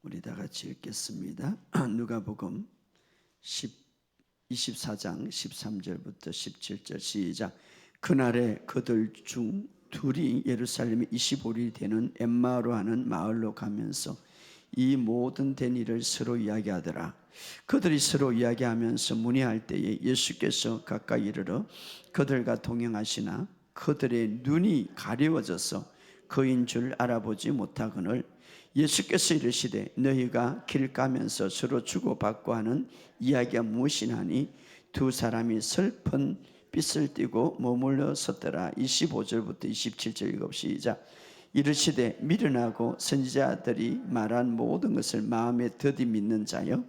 우리 다 같이 읽겠습니다. 누가복음 24장 13절부터 17절 시작. 그날에 그들 중 둘이 예루살렘에 25일이 되는 엠마오로 하는 마을로 가면서 이 모든 된 일을 서로 이야기하더라. 그들이 서로 이야기하면서 문의할 때에 예수께서 가까이 이르러 그들과 동행하시나 그들의 눈이 가려워져서 그인 줄 알아보지 못하거늘 예수께서 이르시되 너희가 길 가면서 서로 주고받고 하는 이야기가 무엇이나니 두 사람이 슬픈 빛을 띠고 머물러 섰더라. 25절부터 27절 읽읍시다. 이르시되 미련하고 선지자들이 말한 모든 것을 마음에 더디 믿는 자여,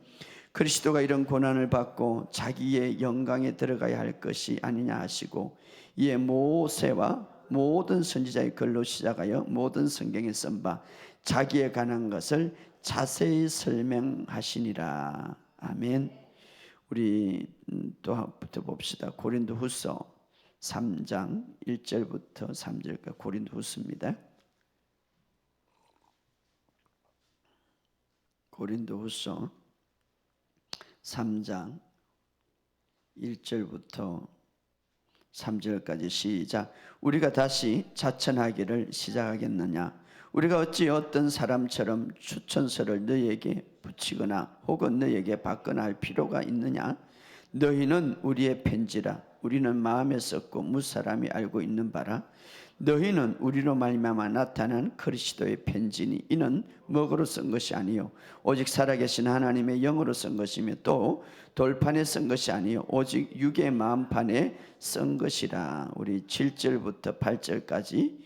그리스도가 이런 고난을 받고 자기의 영광에 들어가야 할 것이 아니냐 하시고, 이에 모세와 모든 선지자의 글로 시작하여 모든 성경에 쓴 바 자기에 관한 것을 자세히 설명하시니라. 아멘. 우리 또부터 봅시다. 고린도후서 3장 1절부터 3절까지 고린도후서입니다. 고린도후서 3장 1절부터 3절까지 시작. 우리가 다시 자천하기를 시작하겠느냐? 우리가 어찌 어떤 사람처럼 추천서를 너희에게 붙이거나 혹은 너희에게 받거나 할 필요가 있느냐? 너희는 우리의 편지라. 우리는 마음에 썼고 무사람이 알고 있는 바라. 너희는 우리로 말미암아 나타난 그리스도의 편지니 이는 먹으로 쓴 것이 아니요 오직 살아계신 하나님의 영으로 쓴 것이며 또 돌판에 쓴 것이 아니요 오직 육의 마음판에 쓴 것이라. 우리 7절부터 8절까지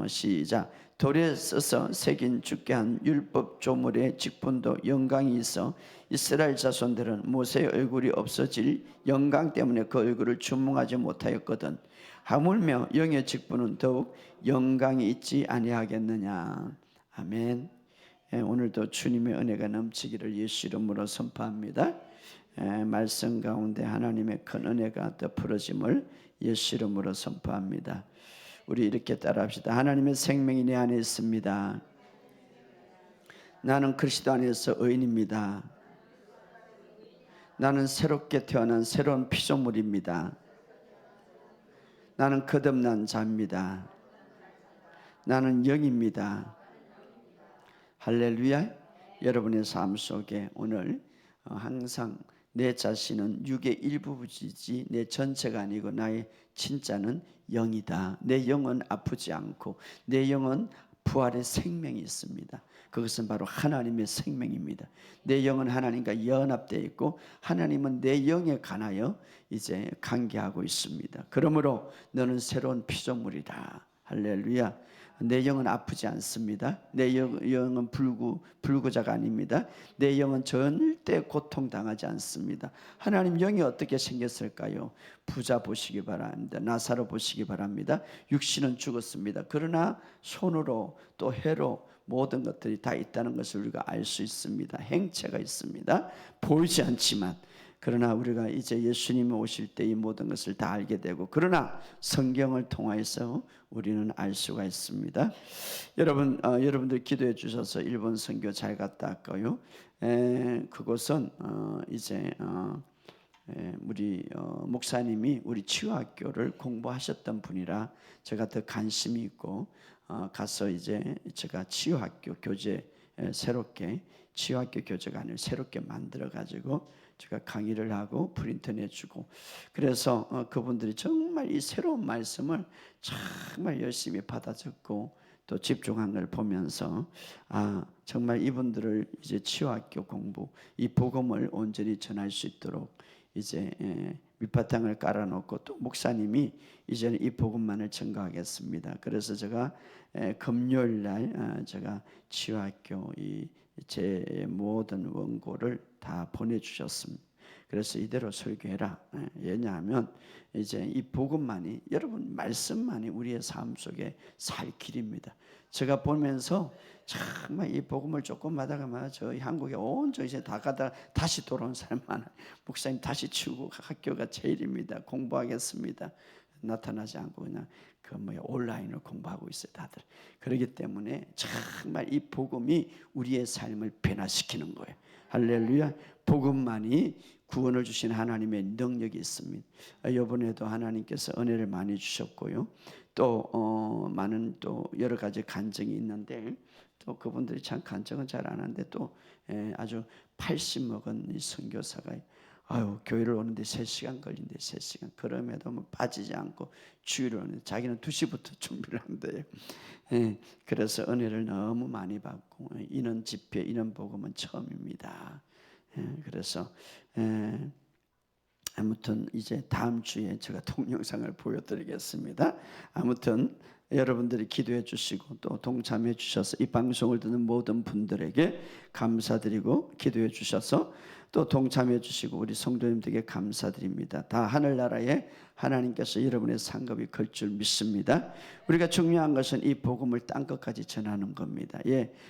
시작. 돌에 써서 새긴 주께 한 율법 조물의 직분도 영광이 있어 이스라엘 자손들은 모세의 얼굴이 없어질 영광 때문에 그 얼굴을 추모하지 못하였거든. 하물며 영의 직분은 더욱 영광이 있지 아니하겠느냐. 아멘. 오늘도 주님의 은혜가 넘치기를 예수 이름으로 선포합니다. 말씀 가운데 하나님의 큰 은혜가 더 풀어짐을 예수 이름으로 선포합니다. 우리 이렇게 따라합시다. 하나님의 생명이 내 안에 있습니다. 나는 그리스도 안에서 의인입니다. 나는 새롭게 태어난 새로운 피조물입니다. 나는 거듭난 자입니다. 나는 영입니다. 할렐루야. 여러분의 삶 속에 오늘 항상 내 자신은 육의 일부분이지 내 전체가 아니고 나의 진짜는 영이다. 내 영은 아프지 않고 내 영은 부활의 생명이 있습니다. 그것은 바로 하나님의 생명입니다. 내 영은 하나님과 연합되어 있고 하나님은 내 영에 관하여 이제 관계하고 있습니다. 그러므로 너는 새로운 피조물이다. 할렐루야. 내 영은 아프지 않습니다. 내 영은 불구자가 아닙니다. 내 영은 절대 고통당하지 않습니다. 하나님 영이 어떻게 생겼을까요? 부자 보시기 바랍니다. 나사로 보시기 바랍니다. 육신은 죽었습니다. 그러나 손으로 또 혀로 모든 것들이 다 있다는 것을 우리가 알 수 있습니다. 행체가 있습니다. 보이지 않지만. 그러나 우리가 이제 예수님이 오실 때 이 모든 것을 다 알게 되고, 그러나 성경을 통해서 우리는 알 수가 있습니다. 여러분들 기도해 주셔서 일본 선교 잘 갔다 왔고요. 그곳은 이제 우리 목사님이 우리 치유학교를 공부하셨던 분이라 제가 더 관심이 있고 가서 이제 제가 치유학교 교재 새롭게 치유학교 교재관을 새롭게 만들어 가지고 제가 강의를 하고 프린트 내주고, 그래서 그분들이 정말 이 새로운 말씀을 정말 열심히 받아 적고 또 집중한 걸 보면서 정말 이분들을 이제 치유학교 공부 이 복음을 온전히 전할 수 있도록 이제 밑바탕을 깔아놓고 또 목사님이 이제는 이 복음만을 전가하겠습니다. 그래서 제가 금요일 날 제가 치유학교 제 모든 원고를 다 보내주셨습니다. 그래서 이대로 설교해라. 왜냐하면 이제 이 복음만이, 여러분 말씀만이 우리의 삶 속에 살 길입니다. 제가 보면서 정말 이 복음을 조금 하다가 저희 한국에 온전히 이제 다 가다가 다시 돌아온 사람 많아요. 목사님 다시 치우고 학교가 제일입니다. 공부하겠습니다. 나타나지 않고 그냥 온라인으로 공부하고 있어요, 다들. 그렇기 때문에 정말 이 복음이 우리의 삶을 변화시키는 거예요. 할렐루야. 복음만이 구원을 주신 하나님의 능력이 있습니다. 이번에도 하나님께서 은혜를 많이 주셨고요. 또 많은 또 여러 가지 간증이 있는데, 또 그분들이 참 간증은 잘 안 하는데, 또 아주 80 먹은 이 선교사가 교회를 오는데 3시간 걸린대. 3시간. 그럼에도 빠지지 않고 주일을 오는데 자기는 2시부터 준비를 한대요. 그래서 은혜를 너무 많이 받고, 인원 집회, 인원 복음은 처음입니다. 그래서 아무튼 이제 다음 주에 제가 동영상을 보여드리겠습니다. 아무튼 여러분들이 기도해 주시고 또 동참해 주셔서 이 방송을 듣는 모든 분들에게 감사드리고, 기도해 주셔서 또 동참해 주시고 우리 성도님들에게 감사드립니다. 다 하늘나라에 하나님께서 여러분의 상급이 클 줄 믿습니다. 우리가 중요한 것은 이 복음을 땅끝까지 전하는 겁니다.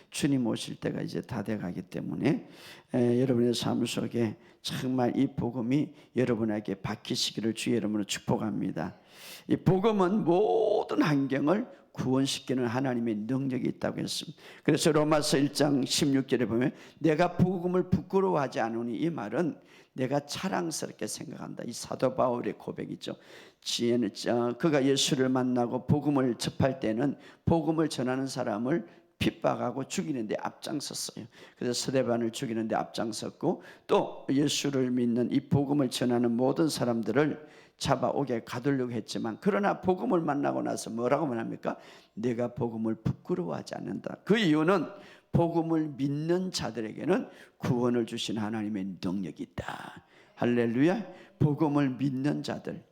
주님 오실 때가 이제 다 돼가기 때문에 여러분의 삶 속에 정말 이 복음이 여러분에게 박히시기를 주의 이름으로 축복합니다. 이 복음은 모든 환경을 구원시키는 하나님의 능력이 있다고 했습니다. 그래서 로마서 1장 16절에 보면 내가 복음을 부끄러워하지 않으니, 이 말은 내가 자랑스럽게 생각한다. 이 사도 바울의 고백이죠. 그가 예수를 만나고 복음을 접할 때는 복음을 전하는 사람을 핍박하고 죽이는데 앞장섰어요. 그래서 스데반을 죽이는데 앞장섰고, 또 예수를 믿는 이 복음을 전하는 모든 사람들을 잡아오게 가두려고 했지만, 그러나 복음을 만나고 나서 뭐라고 말합니까? 내가 복음을 부끄러워하지 않는다. 그 이유는 복음을 믿는 자들에게는 구원을 주신 하나님의 능력이 있다. 할렐루야. 복음을 믿는 자들,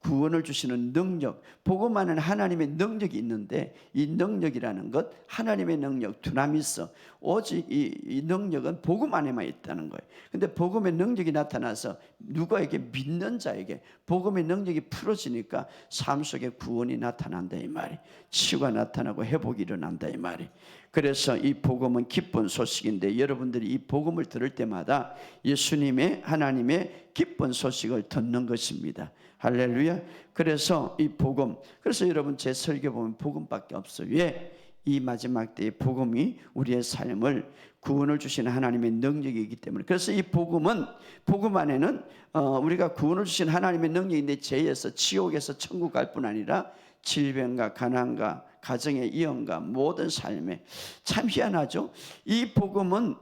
구원을 주시는 능력, 복음 안에는 하나님의 능력이 있는데, 이 능력이라는 것, 하나님의 능력, 두나미스, 오직 이 능력은 복음 안에만 있다는 거예요. 근데 복음의 능력이 나타나서 누구에게, 믿는 자에게 복음의 능력이 풀어지니까 삶 속에 구원이 나타난다 이 말이, 치유가 나타나고 회복이 일어난다 이 말이. 그래서 이 복음은 기쁜 소식인데, 여러분들이 이 복음을 들을 때마다 예수님의, 하나님의 기쁜 소식을 듣는 것입니다. 할렐루야. 그래서 이 복음, 그래서 여러분 제 설교 보면 복음밖에 없어요. 왜? 이 마지막 때의 복음이 우리의 삶을, 구원을 주시는 하나님의 능력이기 때문에. 그래서 이 복음은, 복음 안에는 우리가 구원을 주신 하나님의 능력인데, 죄에서, 지옥에서 천국 갈 뿐 아니라 질병과 가난과 가정의 이혼과 모든 삶에, 참 희한하죠. 이 복음은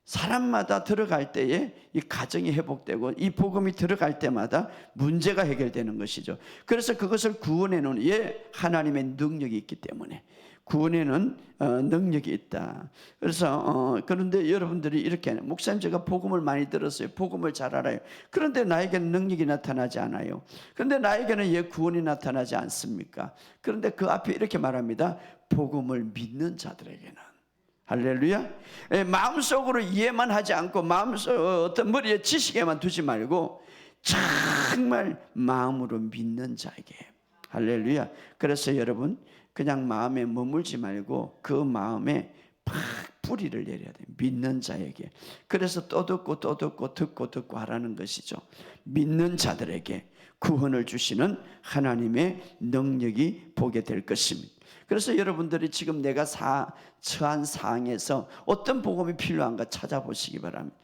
사람마다 들어갈 때에 이 가정이 회복되고, 이 복음이 들어갈 때마다 문제가 해결되는 것이죠. 그래서 그것을 구원에는 하나님의 능력이 있기 때문에, 구원에는 능력이 있다. 그래서 그런데 여러분들이 이렇게, 목사님 제가 복음을 많이 들었어요, 복음을 잘 알아요, 그런데 나에게는 능력이 나타나지 않아요. 그런데 나에게는 구원이 나타나지 않습니까? 그런데 그 앞에 이렇게 말합니다. 복음을 믿는 자들에게는. 할렐루야. 마음속으로 이해만 하지 않고, 마음속 어떤 머리에 지식에만 두지 말고 정말 마음으로 믿는 자에게. 할렐루야. 그래서 여러분 그냥 마음에 머물지 말고 그 마음에 팍 뿌리를 내려야 돼요. 믿는 자에게. 그래서 또 듣고 또 듣고 듣고 듣고 하라는 것이죠. 믿는 자들에게 구원을 주시는 하나님의 능력이 보게 될 것입니다. 그래서 여러분들이 지금 내가 처한 상황에서 어떤 복음이 필요한가 찾아보시기 바랍니다.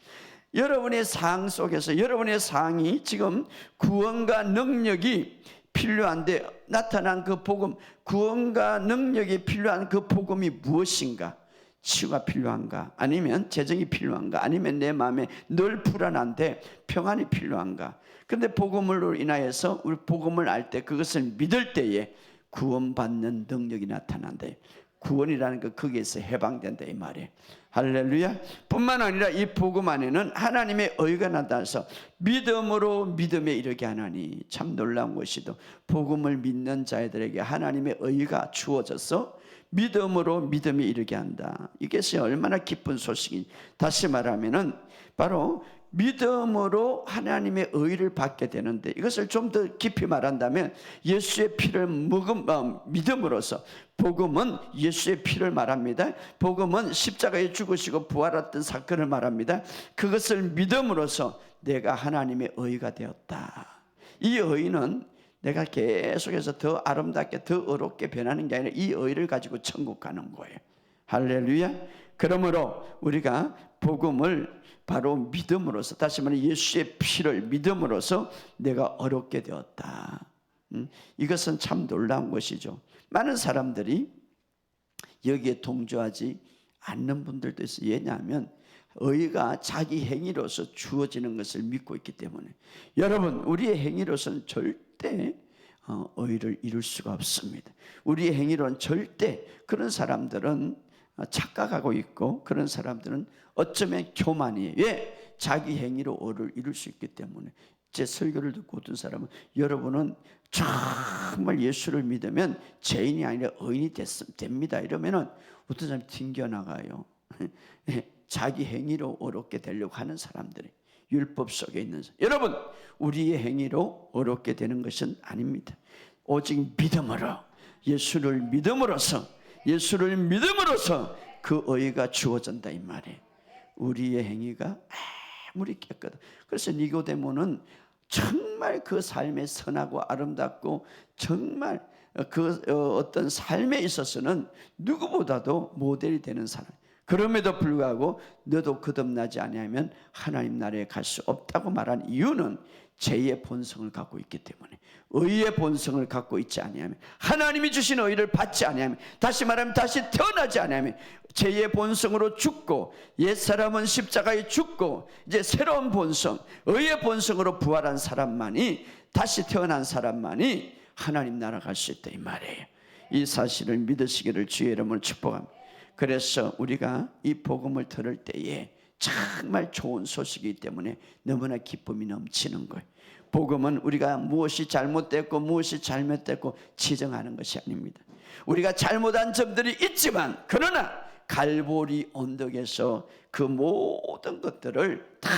여러분의 상황 속에서, 여러분의 상황이 지금 구원과 능력이 필요한데 나타난 그 복음, 구원과 능력이 필요한 그 복음이 무엇인가? 치유가 필요한가? 아니면 재정이 필요한가? 아니면 내 마음에 늘 불안한데 평안이 필요한가? 그런데 복음으로 인하여서 우리 복음을 알 때, 그것을 믿을 때에 구원받는 능력이 나타난다. 구원이라는 것, 거기에서 해방된다 이 말이에요. 할렐루야. 뿐만 아니라 이 복음 안에는 하나님의 의가 나타나서 믿음으로 믿음에 이르게 하나니, 참 놀라운 것이도 복음을 믿는 자들에게 하나님의 의가 주어져서 믿음으로 믿음에 이르게 한다. 이것이 얼마나 기쁜 소식이. 다시 말하면은 바로 믿음으로 하나님의 의를 받게 되는데, 이것을 좀 더 깊이 말한다면 예수의 피를 믿음으로써, 복음은 예수의 피를 말합니다. 복음은 십자가에 죽으시고 부활했던 사건을 말합니다. 그것을 믿음으로써 내가 하나님의 의가 되었다. 이 의는 내가 계속해서 더 아름답게 더 어렵게 변하는 게 아니라 이 의를 가지고 천국 가는 거예요. 할렐루야. 그러므로 우리가 복음을 바로 믿음으로써, 다시 말해 예수의 피를 믿음으로써 내가 어렵게 되었다. 이것은 참 놀라운 것이죠. 많은 사람들이 여기에 동조하지 않는 분들도 있어요. 왜냐하면 의가 자기 행위로서 주어지는 것을 믿고 있기 때문에. 여러분, 우리의 행위로서는 절대 의를 이룰 수가 없습니다. 우리의 행위로는 절대, 그런 사람들은 착각하고 있고 그런 사람들은 어쩌면 교만이에요. 왜? 자기 행위로 의를 이룰 수 있기 때문에. 제 설교를 듣고 어떤 사람은, 여러분은 정말 예수를 믿으면 죄인이 아니라 의인이 됩니다, 이러면은 어떤 사람이 튕겨나가요. 자기 행위로 어렵게 되려고 하는 사람들이, 율법 속에 있는 사람. 여러분, 우리의 행위로 어렵게 되는 것은 아닙니다. 오직 믿음으로, 예수를 믿음으로써 그 의가 주어진다 이 말이에요. 우리의 행위가 아무리 깨끗하다. 그래서 니고데모는 정말 그 삶에 선하고 아름답고 정말 그 어떤 삶에 있어서는 누구보다도 모델이 되는 사람. 그럼에도 불구하고 너도 거듭나지 아니하면 하나님 나라에 갈 수 없다고 말한 이유는 죄의 본성을 갖고 있기 때문에. 의의 본성을 갖고 있지 아니하면, 하나님이 주신 의를 받지 아니하면, 다시 말하면 다시 태어나지 아니하면, 죄의 본성으로 죽고 옛사람은 십자가에 죽고 이제 새로운 본성, 의의 본성으로 부활한 사람만이, 다시 태어난 사람만이 하나님 나라 갈 수 있다 이 말이에요. 이 사실을 믿으시기를 주의 이름으로 축복합니다. 그래서 우리가 이 복음을 들을 때에 정말 좋은 소식이기 때문에 너무나 기쁨이 넘치는 거예요. 복음은 우리가 무엇이 잘못됐고 무엇이 잘못됐고 지정하는 것이 아닙니다. 우리가 잘못한 점들이 있지만, 그러나 갈보리 언덕에서 그 모든 것들을 다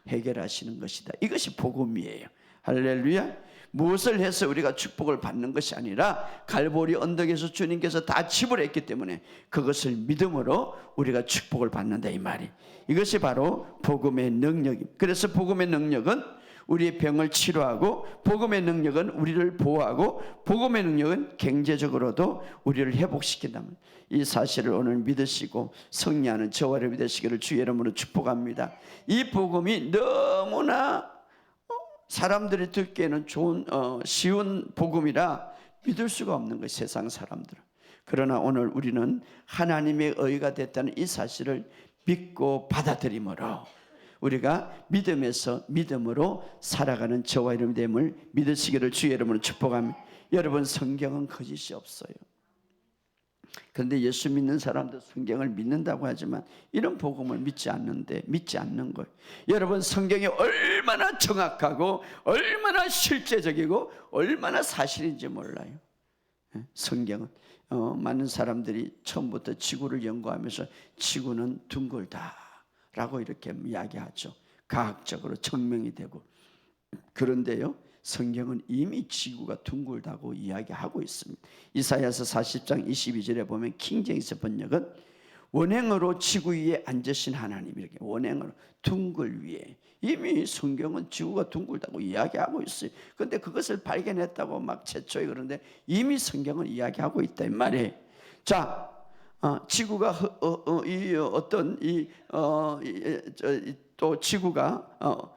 해결하시는 것이다. 이것이 복음이에요. 할렐루야. 무엇을 해서 우리가 축복을 받는 것이 아니라 갈보리 언덕에서 주님께서 다 지불했기 때문에 그것을 믿음으로 우리가 축복을 받는다 이 말이. 이것이 바로 복음의 능력입니다. 그래서 복음의 능력은 우리의 병을 치료하고, 복음의 능력은 우리를 보호하고, 복음의 능력은 경제적으로도 우리를 회복시킨다. 이 사실을 오늘 믿으시고 승리하는 저와 여러분이 되시기를 주의 이름으로 축복합니다. 이 복음이 너무나 사람들이 듣기에는 좋은 쉬운 복음이라 믿을 수가 없는 것이 세상 사람들은. 그러나 오늘 우리는 하나님의 의가 됐다는 이 사실을 믿고 받아들임으로 우리가 믿음에서 믿음으로 살아가는 저와 여러분이 됨을 믿으시기를 주의 이름으로 축복합니다. 여러분, 성경은 거짓이 없어요. 그런데 예수 믿는 사람도 성경을 믿는다고 하지만 이런 복음을 믿지 않는데, 믿지 않는 거예요. 여러분, 성경이 얼마나 정확하고 얼마나 실제적이고 얼마나 사실인지 몰라요. 성경은 많은 사람들이 처음부터 지구를 연구하면서 지구는 둥글다라고 이렇게 이야기하죠. 과학적으로 증명이 되고. 그런데요, 성경은 이미 지구가 둥글다고 이야기하고 있습니다. 이사야서 40장 22절에 보면 킹제임스 번역은 원행으로 지구 위에 앉으신 하나님, 이렇게 원행으로 둥글 위에. 이미 성경은 지구가 둥글다고 이야기하고 있어요. 그런데 그것을 발견했다고 막 최초에 그런데 이미 성경은 이야기하고 있다 이 말이에요. 자, 지구가 또 지구가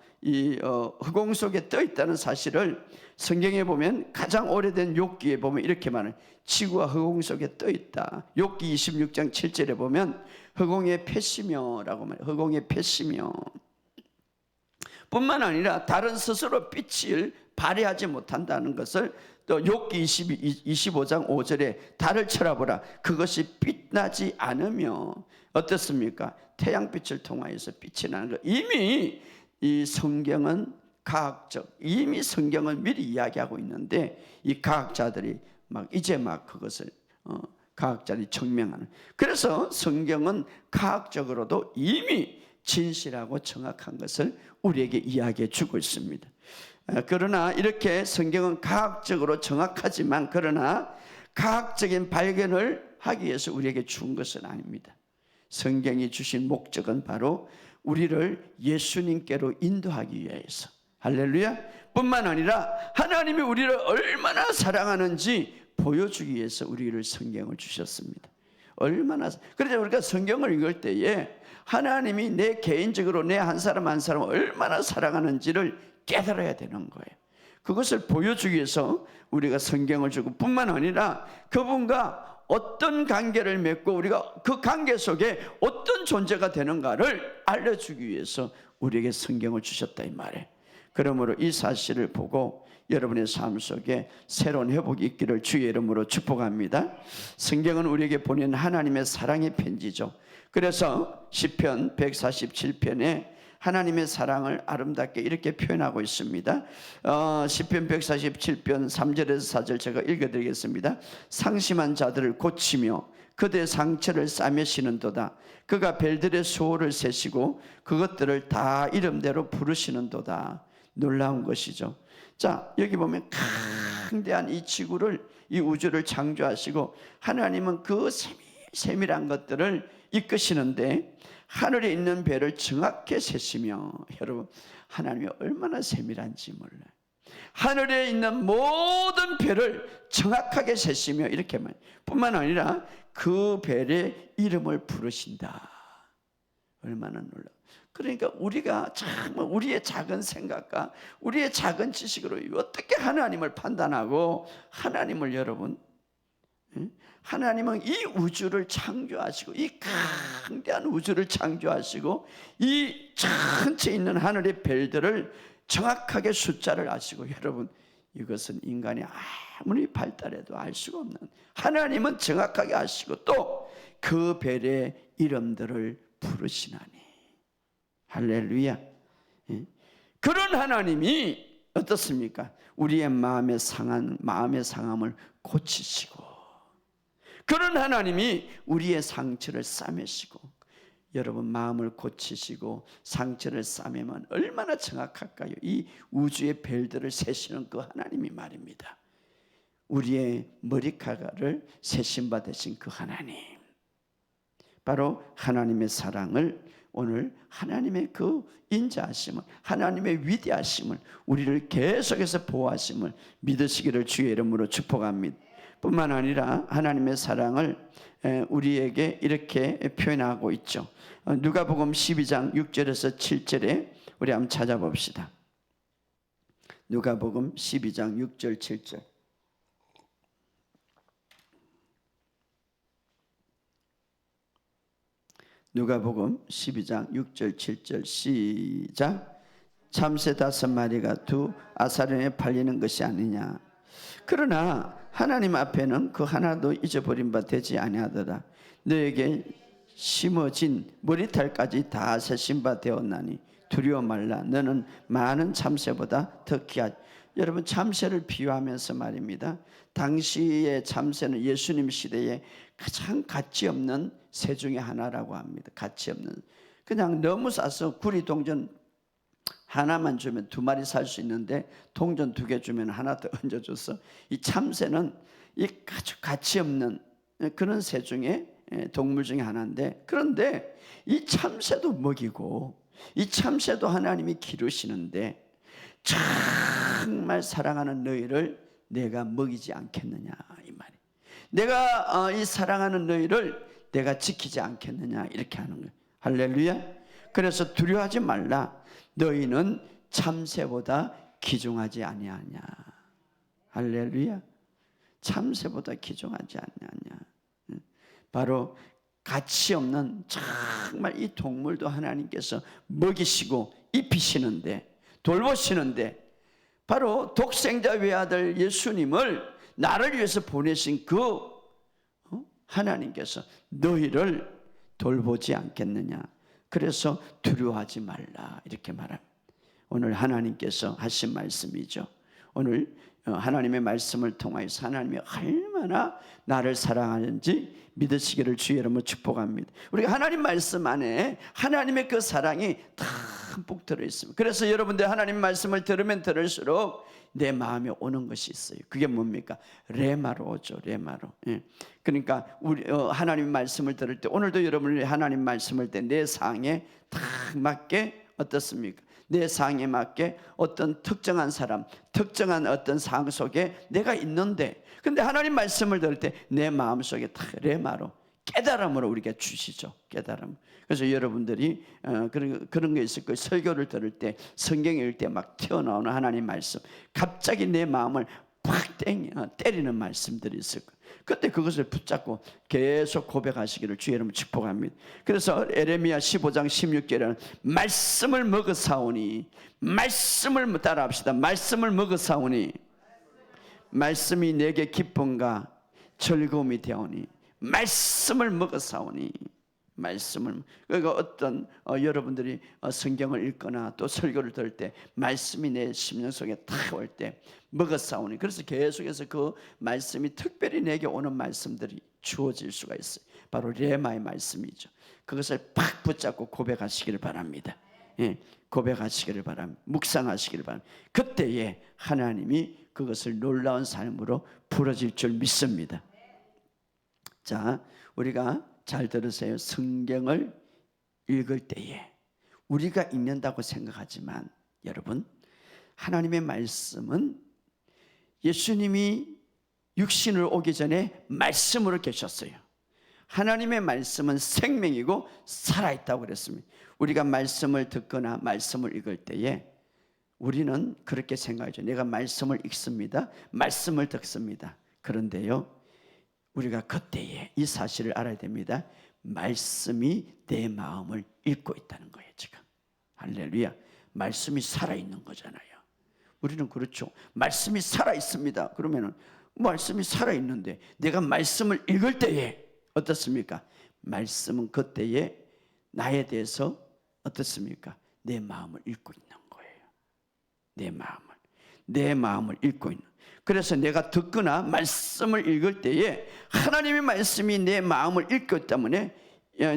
허공 속에 떠 있다는 사실을 성경에 보면 가장 오래된 욥기에 보면 이렇게 말해요. 지구가 허공 속에 떠 있다. 욥기 26장 7절에 보면 허공의 패시며라고 말해요. 허공의 패시며. 뿐만 아니라 다른 스스로 빛을 발휘하지 못한다는 것을 또 욥기 25장 5절에 달을 쳐다보라. 그것이 빛나지 않으며 어떻습니까? 태양빛을 통하여서 빛이 나는 것. 이미 이 성경은 이미 성경을 미리 이야기하고 있는데 이 과학자들이 이제 그것을 과학자들이 증명하는. 그래서 성경은 과학적으로도 이미 진실하고 정확한 것을 우리에게 이야기해 주고 있습니다. 그러나 이렇게 성경은 과학적으로 정확하지만, 그러나 과학적인 발견을 하기 위해서 우리에게 준 것은 아닙니다. 성경이 주신 목적은 바로 우리를 예수님께로 인도하기 위해서, 할렐루야. 뿐만 아니라 하나님이 우리를 얼마나 사랑하는지 보여주기 위해서 우리를 성경을 주셨습니다. 얼마나. 그래서 우리가 성경을 읽을 때에 하나님이 내 개인적으로 내 한 사람 한 사람을 얼마나 사랑하는지를 깨달아야 되는 거예요. 그것을 보여주기 위해서 우리가 성경을 주고, 뿐만 아니라 그분과 어떤 관계를 맺고 우리가 그 관계 속에 어떤 존재가 되는가를 알려주기 위해서 우리에게 성경을 주셨다 이 말이에요. 그러므로 이 사실을 보고 여러분의 삶 속에 새로운 회복이 있기를 주의 이름으로 축복합니다. 성경은 우리에게 보낸 하나님의 사랑의 편지죠. 그래서 시편 147편에 하나님의 사랑을 아름답게 이렇게 표현하고 있습니다. 시편 147편 3절에서 4절 제가 읽어드리겠습니다. 상심한 자들을 고치며 그들의 상처를 싸매시는도다. 그가 별들의 수호를 세시고 그것들을 다 이름대로 부르시는도다. 놀라운 것이죠. 자, 여기 보면 강대한 이 지구를, 이 우주를 창조하시고 하나님은 그 세밀한 것들을 이끄시는데 하늘에 있는 별을 정확히 세시며, 여러분 하나님이 얼마나 세밀한지 몰라요. 하늘에 있는 모든 별을 정확하게 세시며 이렇게 말, 뿐만 아니라 그 별의 이름을 부르신다. 얼마나 놀라. 그러니까 우리가 정말 우리의 작은 생각과 우리의 작은 지식으로 어떻게 하나님을 판단하고, 하나님을 여러분, 하나님은 이 우주를 창조하시고 이 강대한 우주를 창조하시고 이 전체 있는 하늘의 별들을 정확하게 숫자를 아시고, 여러분 이것은 인간이 아무리 발달해도 알 수가 없는, 하나님은 정확하게 아시고 또 그 별의 이름들을 부르시나니. 할렐루야. 그런 하나님이 어떻습니까? 우리의 마음의 상함을 고치시고, 그런 하나님이 우리의 상처를 싸매시고, 여러분 마음을 고치시고 상처를 싸매면 얼마나 정확할까요? 이 우주의 별들을 세시는 그 하나님이 말입니다. 우리의 머리카락을 세심 받으신 그 하나님, 바로 하나님의 사랑을, 오늘 하나님의 그 인자하심을, 하나님의 위대하심을, 우리를 계속해서 보호하심을 믿으시기를 주의 이름으로 축복합니다. 뿐만 아니라 하나님의 사랑을 우리에게 이렇게 표현하고 있죠. 누가복음 12장 6절에서 7절에 우리 한번 찾아봅시다. 누가복음 12장 6절 7절. 누가복음 12장 6절 7절 시작. 참새 5마리가 두 아사련에 팔리는 것이 아니냐. 그러나 하나님 앞에는 그 하나도 잊어버린 바 되지 아니하더라. 너에게 심어진 머리털까지 다 세신 바 되었나니 두려워 말라. 너는 많은 참새보다 더 귀하지. 여러분 참새를 비유하면서 말입니다. 당시의 참새는 예수님 시대에 가장 가치 없는 새 중에 하나라고 합니다. 가치 없는, 그냥 너무 싸서 구리 동전 하나만 주면 2마리 살 수 있는데 동전 2개 주면 하나 더 얹어줘서, 이 참새는 이 아주 가치 없는 그런 새 중에, 동물 중에 하나인데, 그런데 이 참새도 먹이고 이 참새도 하나님이 기르시는데 정말 사랑하는 너희를 내가 먹이지 않겠느냐 이 말이. 내가 이 사랑하는 너희를 내가 지키지 않겠느냐 이렇게 하는 거예요. 할렐루야. 그래서 두려워하지 말라. 너희는 참새보다 귀중하지 아니하냐. 할렐루야. 참새보다 귀중하지 아니하냐. 바로 가치 없는 정말 이 동물도 하나님께서 먹이시고 입히시는데, 돌보시는데, 바로 독생자 외아들 예수님을 나를 위해서 보내신 그 하나님께서 너희를 돌보지 않겠느냐. 그래서 두려워하지 말라 이렇게 말합니다. 오늘 하나님께서 하신 말씀이죠. 오늘 하나님의 말씀을 통하여서 하나님이 얼마나 나를 사랑하는지 믿으시기를 주의 이름으로 축복합니다. 우리가 하나님 말씀 안에 하나님의 그 사랑이 듬뿍 들어있습니다. 그래서 여러분들 하나님 말씀을 들으면 들을수록 내 마음에 오는 것이 있어요. 그게 뭡니까? 레마로 오죠. 레마로. 예. 그러니까 우리 하나님 말씀을 들을 때, 오늘도 여러분이 하나님 말씀을 때 내 상에 딱 맞게 어떻습니까? 내 상황에 맞게 어떤 특정한 사람, 특정한 어떤 상황 속에 내가 있는데, 근데 하나님 말씀을 들을 때 내 마음속에 다 레마로 깨달음으로 우리가 주시죠. 깨달음. 그래서 여러분들이 그런 게 있을 거예요. 설교를 들을 때, 성경 읽을 때 막 튀어나오는 하나님 말씀, 갑자기 내 마음을 팍 때리는 말씀들이 있을 거예요. 그때 그것을 붙잡고 계속 고백하시기를 주의 이름으로 축복합니다. 그래서 에레미야 15장 16절에는 말씀을 먹으사오니, 말씀을 따라합시다. 말씀을 먹으사오니, 말씀이 내게 기쁨과 즐거움이 되오니, 말씀을 먹으사오니, 말씀을. 그러니까 어떤 여러분들이 성경을 읽거나 또 설교를 들을 때 말씀이 내 심령 속에 탁 올 때 먹어싸우니, 그래서 계속해서 그 말씀이 특별히 내게 오는 말씀들이 주어질 수가 있어요. 바로 레마의 말씀이죠. 그것을 팍 붙잡고 고백하시기를 바랍니다. 예, 고백하시기를 바랍니다. 묵상하시기를 바랍니다. 그때에 하나님이 그것을 놀라운 삶으로 풀어질 줄 믿습니다. 자, 우리가 잘 들으세요. 성경을 읽을 때에 우리가 읽는다고 생각하지만 여러분, 하나님의 말씀은 예수님이 육신으로 오기 전에 말씀으로 계셨어요. 하나님의 말씀은 생명이고 살아있다고 그랬습니다. 우리가 말씀을 듣거나 말씀을 읽을 때에 우리는 그렇게 생각하죠. 내가 말씀을 읽습니다. 말씀을 듣습니다. 그런데요, 우리가 그때에 이 사실을 알아야 됩니다. 말씀이 내 마음을 읽고 있다는 거예요. 지금 할렐루야. 말씀이 살아있는 거잖아요. 우리는 그렇죠. 말씀이 살아있습니다. 그러면은 말씀이 살아있는데 내가 말씀을 읽을 때에 어떻습니까? 말씀은 그때에 나에 대해서 어떻습니까? 내 마음을 읽고 있는 거예요. 내 마음을 읽고 있는. 그래서 내가 듣거나 말씀을 읽을 때에 하나님의 말씀이 내 마음을 읽기 때문에,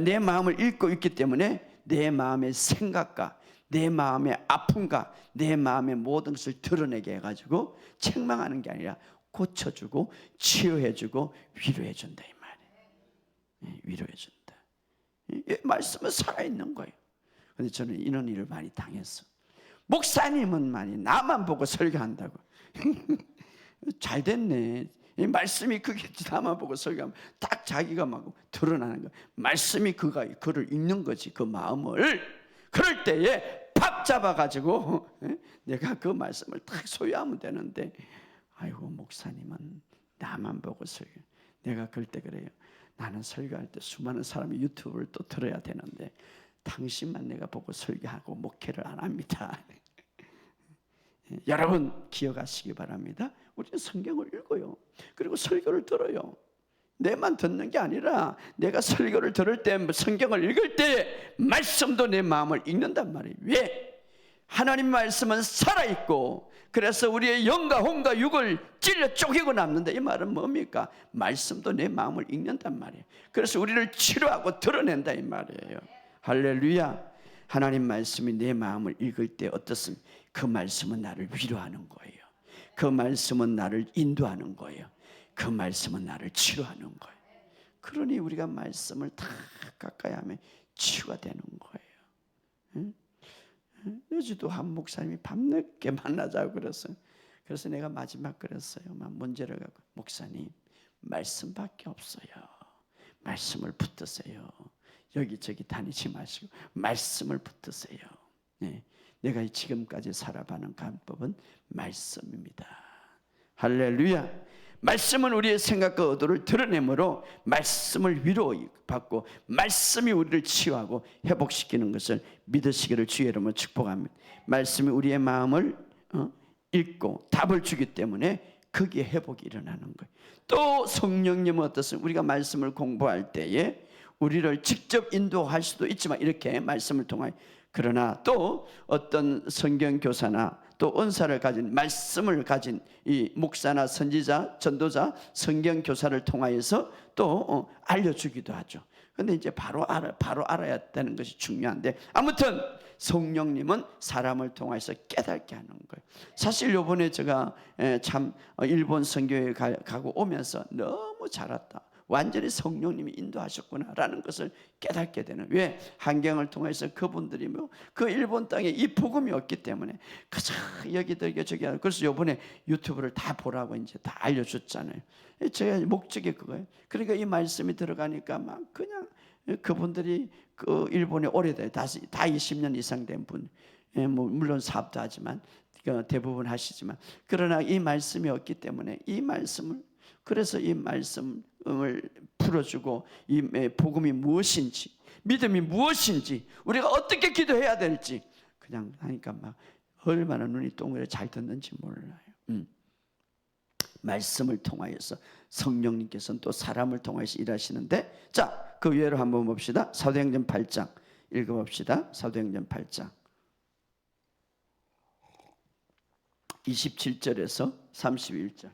내 마음을 읽고 있기 때문에 내 마음의 생각과 내 마음의 아픔과 내 마음의 모든 것을 드러내게 해가지고 책망하는 게 아니라 고쳐주고 치유해주고 위로해준다 이 말이에요. 위로해준다. 이 말씀은 살아있는 거예요. 그런데 저는 이런 일을 많이 당했어. 목사님은 많이 나만 보고 설교한다고. 잘 됐네. 이 말씀이 그게 나만 보고 설교하면 딱 자기가 막 드러나는 거야. 말씀이 그를 읽는 거지, 그 마음을. 그럴 때에 팍 잡아가지고 내가 그 말씀을 딱 소유하면 되는데, 아이고 목사님은 나만 보고 설교. 내가 그럴 때 그래요. 나는 설교할 때 수많은 사람이 유튜브를 또 들어야 되는데 당신만 내가 보고 설교하고 목회를 안 합니다. 여러분 기억하시기 바랍니다. 우리는 성경을 읽어요. 그리고 설교를 들어요. 내만 듣는 게 아니라 내가 설교를 들을 때, 성경을 읽을 때 말씀도 내 마음을 읽는단 말이에요. 왜? 하나님 말씀은 살아있고, 그래서 우리의 영과 혼과 육을 찔러 쪼개고 남는다. 이 말은 뭡니까? 말씀도 내 마음을 읽는단 말이에요. 그래서 우리를 치료하고 드러낸다 이 말이에요. 할렐루야. 하나님 말씀이 내 마음을 읽을 때 어떻습니까? 그 말씀은 나를 위로하는 거예요. 그 말씀은 나를 인도하는 거예요. 그 말씀은 나를 치료하는 거예요. 그러니 우리가 말씀을 다 가까이 하면 치유가 되는 거예요. 어제도 한 목사님이 밤늦게 만나자고 그랬어요. 그래서 내가 마지막 그랬어요. 막 문제를 갖고, 목사님 말씀밖에 없어요. 말씀을 붙드세요. 여기저기 다니지 마시고 말씀을 붙드세요. 네. 내가 지금까지 살아가는 간법은 말씀입니다. 할렐루야. 말씀은 우리의 생각과 의도를 드러내므로 말씀을 위로받고 말씀이 우리를 치유하고 회복시키는 것을 믿으시기를 주의 이름으로 축복합니다. 말씀이 우리의 마음을 읽고 답을 주기 때문에 거기에 회복이 일어나는 거예요. 또 성령님은 어떻습니까? 우리가 말씀을 공부할 때에 우리를 직접 인도할 수도 있지만 이렇게 말씀을 통하여, 그러나 또 어떤 성경교사나 또 은사를 가진, 말씀을 가진 이 목사나 선지자, 전도자, 성경교사를 통하여서 또 알려주기도 하죠. 그런데 이제 바로 알아야 되는 것이 중요한데, 아무튼 성령님은 사람을 통해서 깨닫게 하는 거예요. 사실 요번에 제가 참 일본 선교회 가고 오면서 너무 잘 왔다. 완전히 성령님이 인도하셨구나라는 것을 깨닫게 되는. 왜? 환경을 통해서 그분들이 그 일본 땅에 이 복음이 없기 때문에 그저 여기저기 저기. 그래서 이번에 유튜브를 다 보라고 이제 다 알려줬잖아요. 제 목적이 그거예요. 그러니까 이 말씀이 들어가니까 막 그냥 그분들이 그 일본에 오래돼 다 20년 이상 된 분, 물론 사업도 하지만 대부분 하시지만, 그러나 이 말씀이 없기 때문에 이 말씀을, 그래서 이 말씀을 풀어주고 이 복음이 무엇인지, 믿음이 무엇인지, 우리가 어떻게 기도해야 될지 그냥 하니까 막 얼마나 눈이 동그랗게 잘 듣는지 몰라요. 말씀을 통하여서 성령님께서는 또 사람을 통해서 일하시는데, 자, 그 외로 한번 봅시다. 사도행전 8장 읽어봅시다. 사도행전 8장 27절에서 31절.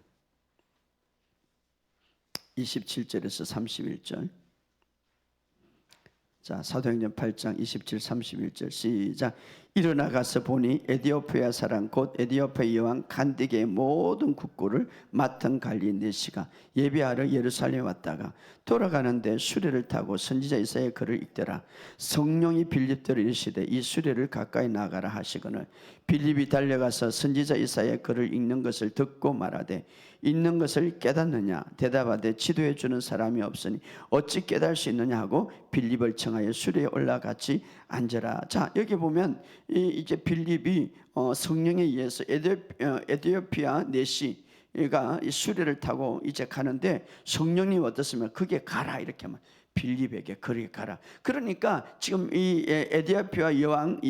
27절에서 31절. 자, 사도행전 8장 27, 31절 시작. 일어나 가서 보니 에디오피아 사람 곧 에디오피아 여왕 간디게의 모든 국고를 맡은 갈리네시가 예배하러 예루살렘에 왔다가 돌아가는데 수레를 타고 선지자 이사야의 글을 읽더라. 성령이 빌립대로 이르시되 이 수레를 가까이 나가라 하시거늘 빌립이 달려가서 선지자 이사야의 글을 읽는 것을 듣고 말하되 읽는 것을 깨닫느냐 대답하되 지도해 주는 사람이 없으니 어찌 깨달을 수 있느냐 하고 빌립을 청하여 수레에 올라같이 앉아라. 자, 여기 보면 이제 빌립이 성령에 의해서 에디오피아 내시가 수레를 타고 이제 가는데 성령님 어떻습니까? 그게 가라 이렇게 하면 빌립에게 그렇게 가라. 그러니까 지금 이 에디오피아 여왕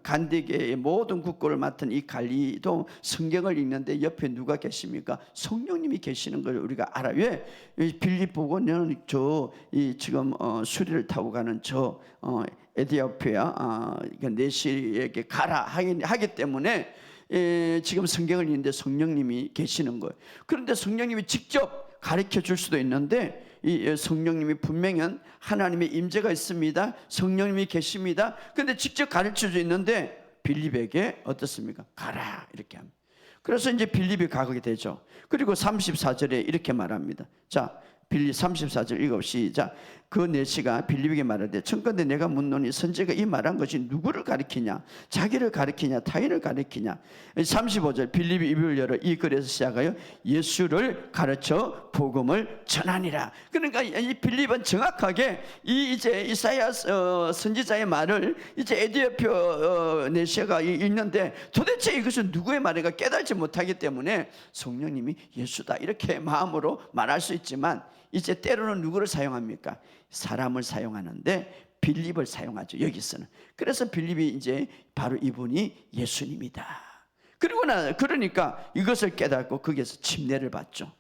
간디게의 모든 국고를 맡은 이 갈리도 성경을 읽는데 옆에 누가 계십니까? 성령님이 계시는 걸 우리가 알아. 왜? 빌립 보고 너는 지금 수리를 타고 가는 에디오피아 내시에게 가라 하기 때문에 지금 성경을 읽는데 성령님이 계시는 거예요. 그런데 성령님이 직접 가르쳐 줄 수도 있는데 이 성령님이 분명히 하나님의 임재가 있습니다. 성령님이 계십니다. 그런데 직접 가르쳐 주 있는데 빌립에게 어떻습니까? 가라 이렇게 합니다. 그래서 이제 빌립이 가게 되죠. 그리고 34절에 이렇게 말합니다. 자, 빌립 34절 읽어 시작. 그 내시가 빌립에게 말하되 청컨대 내가 묻노니 선지자가 이 말한 것이 누구를 가리키냐? 자기를 가리키냐? 타인을 가리키냐? 35절 빌립이 입을 열어 이 글에서 시작하여 예수를 가르쳐 복음을 전하니라. 그러니까 이 빌립은 정확하게 이제 이사야 선지자의 말을 이제 에디오피아 내시가 읽는데 도대체 이것은 누구의 말인가 깨달지 못하기 때문에 성령님이 예수다 이렇게 마음으로 말할 수 있지만 이제 때로는 누구를 사용합니까? 사람을 사용하는데 빌립을 사용하죠. 여기서는. 그래서 빌립이 이제 바로 이분이 예수님이다. 그러니까 이것을 깨닫고 거기에서 침례를 받죠.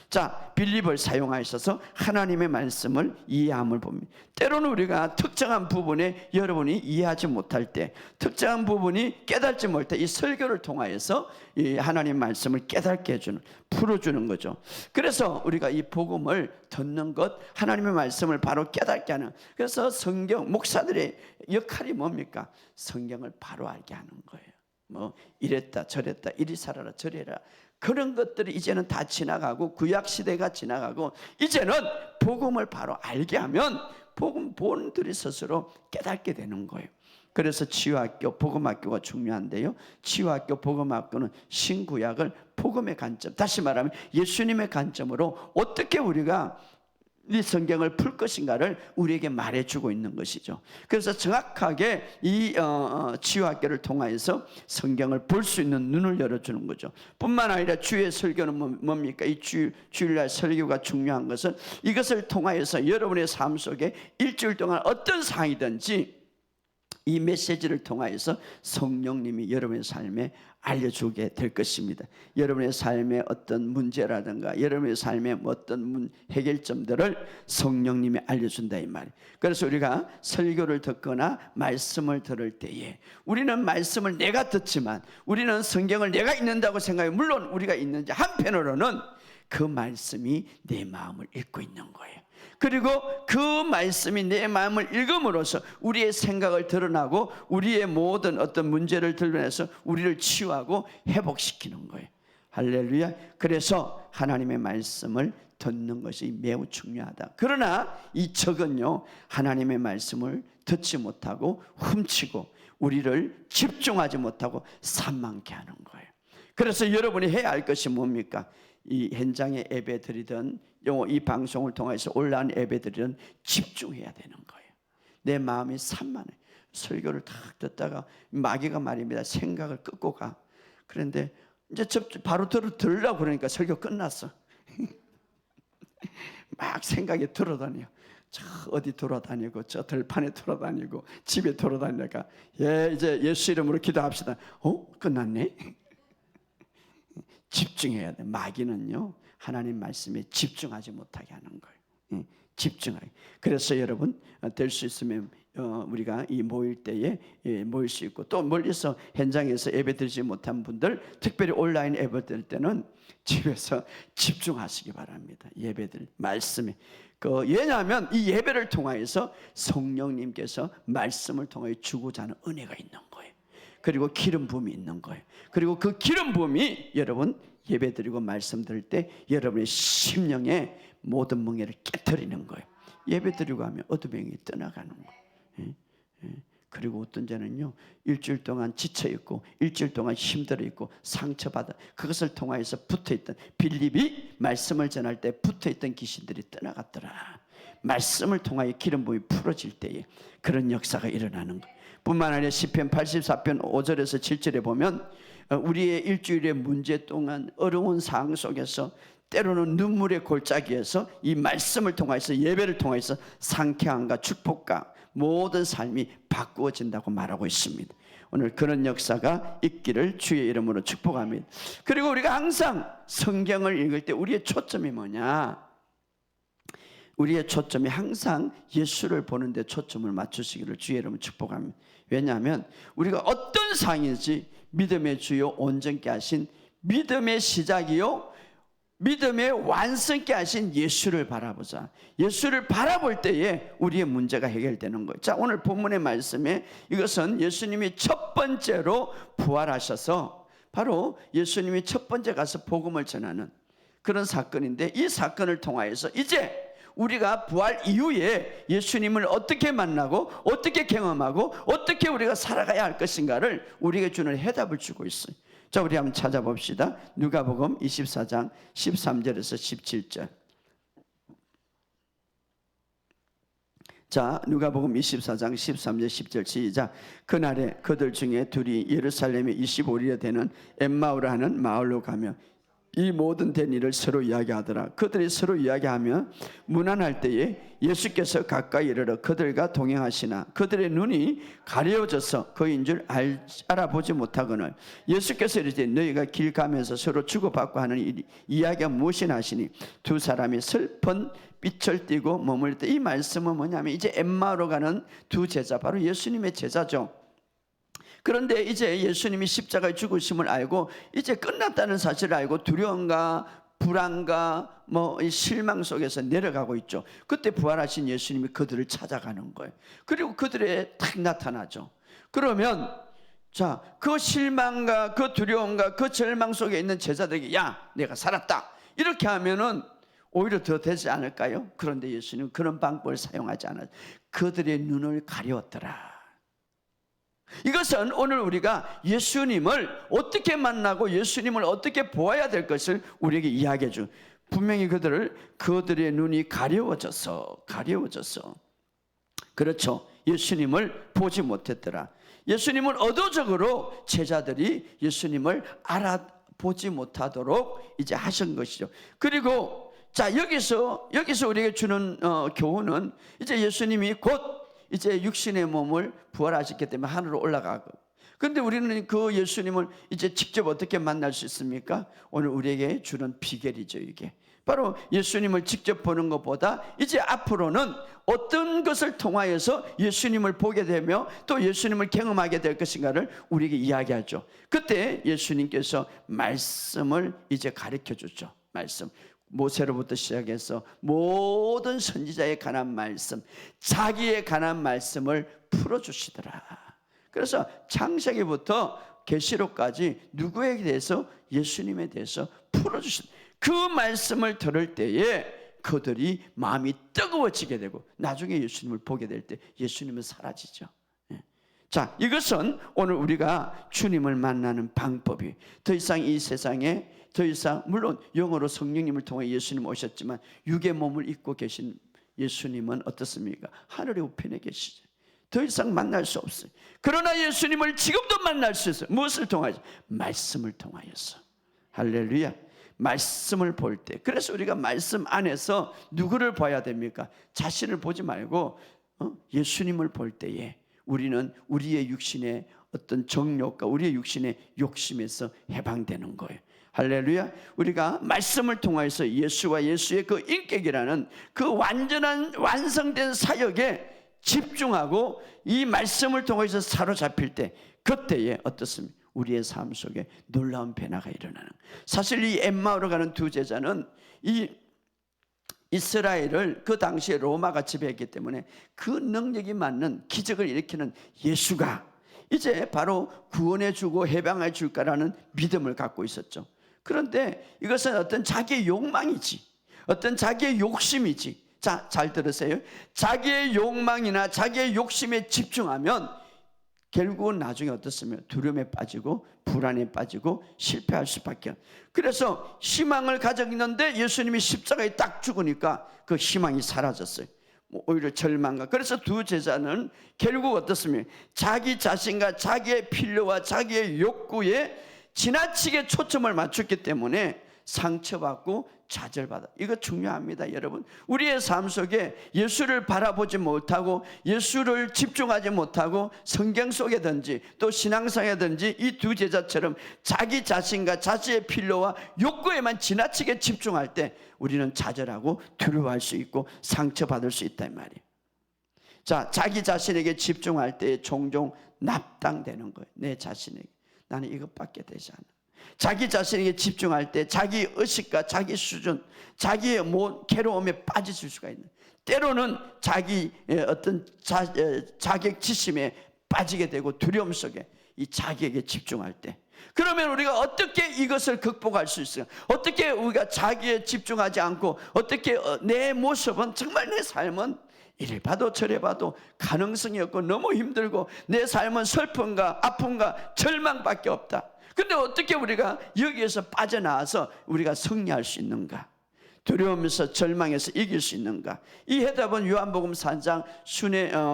자, 빌립을 사용하셔서 하나님의 말씀을 이해함을 봅니다. 때로는 우리가 특정한 부분에 여러분이 이해하지 못할 때, 특정한 부분이 깨닫지 못할 때 이 설교를 통하여서 이 하나님 말씀을 깨닫게 해주는, 풀어주는 거죠. 그래서 우리가 이 복음을 듣는 것, 하나님의 말씀을 바로 깨닫게 하는, 그래서 성경 목사들의 역할이 뭡니까? 성경을 바로 알게 하는 거예요. 뭐 이랬다 저랬다 이리 살아라 저리 해라 그런 것들이 이제는 다 지나가고 구약 시대가 지나가고 이제는 복음을 바로 알게 하면 복음 본들이 스스로 깨닫게 되는 거예요. 그래서 치유학교, 복음학교가 중요한데요. 치유학교, 복음학교는 신구약을 복음의 관점, 다시 말하면 예수님의 관점으로 어떻게 우리가 이 성경을 풀 것인가를 우리에게 말해주고 있는 것이죠. 그래서 정확하게 이 치유학교를 통하여서 성경을 볼 수 있는 눈을 열어주는 거죠. 뿐만 아니라 주의 설교는 뭡니까? 이 주일날 설교가 중요한 것은 이것을 통하여서 여러분의 삶 속에 일주일 동안 어떤 상황이든지 이 메시지를 통하여서 성령님이 여러분의 삶에 알려주게 될 것입니다. 여러분의 삶의 어떤 문제라든가 여러분의 삶의 어떤 해결점들을 성령님이 알려준다 이 말이에요. 그래서 우리가 설교를 듣거나 말씀을 들을 때에 우리는 말씀을 내가 듣지만 우리는 성경을 내가 읽는다고 생각해요. 물론 우리가 읽는지 한편으로는 그 말씀이 내 마음을 읽고 있는 거예요. 그리고 그 말씀이 내 마음을 읽음으로써 우리의 생각을 드러나고 우리의 모든 어떤 문제를 드러내서 우리를 치유하고 회복시키는 거예요. 할렐루야. 그래서 하나님의 말씀을 듣는 것이 매우 중요하다. 그러나 이 적은요, 하나님의 말씀을 듣지 못하고 훔치고 우리를 집중하지 못하고 산만케 하는 거예요. 그래서 여러분이 해야 할 것이 뭡니까? 이 현장에 예배드리든 이 방송을 통해서 온라인 예배드리든 집중해야 되는 거예요. 내 마음이 산만해. 설교를 탁 듣다가 마귀가 말입니다, 생각을 끊고 가. 그런데 이제 바로 들으려고 그러니까 설교 끝났어. 막 생각이 돌아다녀. 저 어디 돌아다니고 저 들판에 돌아다니고 집에 돌아다니다가 이제 예수 이름으로 기도합시다. 끝났네. 집중해야 돼. 마귀는요, 하나님 말씀에 집중하지 못하게 하는 거예요. 집중하게. 그래서 여러분, 될 수 있으면 우리가 이 모일 때에 모일 수 있고, 또 멀리서 현장에서 예배 드리지 못한 분들, 특별히 온라인 예배 드릴 때는 집에서 집중하시기 바랍니다. 예배들 말씀에. 왜냐하면 이 예배를 통하여서 성령님께서 말씀을 통하여 주고자 하는 은혜가 있는 거예요. 그리고 기름 부음이 있는 거예요. 그리고 그 기름 부음이 여러분 예배드리고 말씀 들을 때 여러분의 심령의 모든 멍에를 깨트리는 거예요. 예배드리고 하면 어둠이 떠나가는 거예요. 그리고 어떤 자는요, 일주일 동안 지쳐있고 일주일 동안 힘들어 있고 상처받아 그것을 통하여서 붙어있던, 빌립이 말씀을 전할 때 붙어있던 귀신들이 떠나갔더라. 말씀을 통하여 기름 부음이 풀어질 때에 그런 역사가 일어나는 거예요. 뿐만 아니라 시편 84편 5절에서 7절에 보면 우리의 일주일의 문제 동안 어려운 상황 속에서 때로는 눈물의 골짜기에서 이 말씀을 통해서 예배를 통해서 상쾌함과 축복과 모든 삶이 바꾸어진다고 말하고 있습니다. 오늘 그런 역사가 있기를 주의 이름으로 축복합니다. 그리고 우리가 항상 성경을 읽을 때 우리의 초점이 뭐냐? 우리의 초점이 항상 예수를 보는 데 초점을 맞추시기를 주의 이름으로 축복합니다. 왜냐하면 우리가 어떤 상황인지 믿음의 주요 온전케 하신, 믿음의 시작이요 믿음의 완성케 하신 예수를 바라보자. 예수를 바라볼 때에 우리의 문제가 해결되는 거예요. 자, 오늘 본문의 말씀에 이것은 예수님이 첫 번째로 부활하셔서 바로 예수님이 첫 번째 가서 복음을 전하는 그런 사건인데, 이 사건을 통하여서 이제 우리가 부활 이후에 예수님을 어떻게 만나고 어떻게 경험하고 어떻게 우리가 살아가야 할 것인가를 우리에게 주는 해답을 주고 있어요. 자, 우리 한번 찾아봅시다. 누가복음 24장 13절에서 17절. 자, 누가복음 24장 13절 10절 시작. 그날에 그들 중에 둘이 예루살렘에 25리가 되는 엠마오라 하는 마을로 가며 이 모든 된 일을 서로 이야기하더라. 그들이 서로 이야기하며 문안할 때에 예수께서 가까이 이르러 그들과 동행하시나 그들의 눈이 가려져서 그인 줄 알아보지 못하거늘 예수께서 이르되 너희가 길 가면서 서로 주고받고 하는 이야기가 무엇이나 하시니 두 사람이 슬픈 빛을 띠고 머물 때, 이 말씀은 뭐냐면 이제 엠마오로 가는 두 제자, 바로 예수님의 제자죠. 그런데 이제 예수님이 십자가에 죽으심을 알고 이제 끝났다는 사실을 알고 두려움과 불안과 실망 속에서 내려가고 있죠. 그때 부활하신 예수님이 그들을 찾아가는 거예요. 그리고 그들에 딱 나타나죠. 그러면 자, 그 실망과 그 두려움과 그 절망 속에 있는 제자들에게 야, 내가 살았다 이렇게 하면은 오히려 더 되지 않을까요? 그런데 예수님은 그런 방법을 사용하지 않아요. 그들의 눈을 가려웠더라. 이것은 오늘 우리가 예수님을 어떻게 만나고 예수님을 어떻게 보아야 될 것을 우리에게 이야기해 준, 분명히 그들의 눈이 가려워져서 그렇죠, 예수님을 보지 못했더라. 예수님을 의도적으로 제자들이 예수님을 알아보지 못하도록 이제 하신 것이죠. 그리고 자, 여기서 우리에게 주는 교훈은 이제 예수님이 곧 이제 육신의 몸을 부활하셨기 때문에 하늘로 올라가고, 그런데 우리는 그 예수님을 이제 직접 어떻게 만날 수 있습니까? 오늘 우리에게 주는 비결이죠. 이게 바로 예수님을 직접 보는 것보다 이제 앞으로는 어떤 것을 통하여서 예수님을 보게 되며 또 예수님을 경험하게 될 것인가를 우리에게 이야기하죠. 그때 예수님께서 말씀을 이제 가르쳐 주죠. 말씀, 모세로부터 시작해서 모든 선지자에 관한 말씀, 자기에 관한 말씀을 풀어주시더라. 그래서 창세기부터 계시록까지 누구에 대해서? 예수님에 대해서 풀어주신, 그 말씀을 들을 때에 그들이 마음이 뜨거워지게 되고 나중에 예수님을 보게 될 때 예수님은 사라지죠. 자, 이것은 오늘 우리가 주님을 만나는 방법이 더 이상 이 세상에 더 이상 물론 영으로 성령님을 통해 예수님 오셨지만 육의 몸을 입고 계신 예수님은 어떻습니까? 하늘의 우편에 계시죠. 더 이상 만날 수 없어요. 그러나 예수님을 지금도 만날 수 있어요. 무엇을 통하여? 말씀을 통하여서. 할렐루야. 말씀을 볼 때, 그래서 우리가 말씀 안에서 누구를 봐야 됩니까? 자신을 보지 말고 예수님을 볼 때에 우리는 우리의 육신의 어떤 정욕과 우리의 육신의 욕심에서 해방되는 거예요. 할렐루야. 우리가 말씀을 통해서 예수와 예수의 그 인격이라는 그 완전한 완성된 사역에 집중하고 이 말씀을 통해서 사로잡힐 때 그때에 어떻습니까? 우리의 삶 속에 놀라운 변화가 일어나는. 사실 이 엠마오로 가는 두 제자는 이 이스라엘을 그 당시에 로마가 지배했기 때문에 그 능력이 맞는 기적을 일으키는 예수가 이제 바로 구원해 주고 해방해 줄까라는 믿음을 갖고 있었죠. 그런데 이것은 어떤 자기의 욕망이지, 어떤 자기의 욕심이지. 자, 잘 들으세요. 자기의 욕망이나 자기의 욕심에 집중하면 결국은 나중에 어떻습니까? 두려움에 빠지고 불안에 빠지고 실패할 수밖에 없어요. 그래서 희망을 가지고 있는데 예수님이 십자가에 딱 죽으니까 그 희망이 사라졌어요. 오히려 절망과. 그래서 두 제자는 결국 어떻습니까? 자기 자신과 자기의 필요와 자기의 욕구에 지나치게 초점을 맞췄기 때문에 상처받고 좌절받아. 이거 중요합니다, 여러분. 우리의 삶 속에 예수를 바라보지 못하고 예수를 집중하지 못하고 성경 속에든지 또 신앙상에든지 이 두 제자처럼 자기 자신과 자신의 필요와 욕구에만 지나치게 집중할 때 우리는 좌절하고 두려워할 수 있고 상처받을 수 있다 이 말이에요. 자, 자기 자신에게 집중할 때 종종 납당되는 거예요. 내 자신에게 나는 이것밖에 되지 않아. 자기 자신에게 집중할 때 자기 의식과 자기 수준, 자기의 괴로움에 빠질 수가 있는, 때로는 자기의 어떤 자격지심에 빠지게 되고 두려움 속에 이 자기에게 집중할 때, 그러면 우리가 어떻게 이것을 극복할 수 있어요? 어떻게 우리가 자기에 집중하지 않고 어떻게 내 모습은 정말 내 삶은 이래 봐도 저래 봐도 가능성이 없고 너무 힘들고 내 삶은 슬픔과 아픔과 절망밖에 없다. 근데 어떻게 우리가 여기에서 빠져나와서 우리가 승리할 수 있는가? 두려움에서 절망에서 이길 수 있는가? 이 해답은 요한복음 4장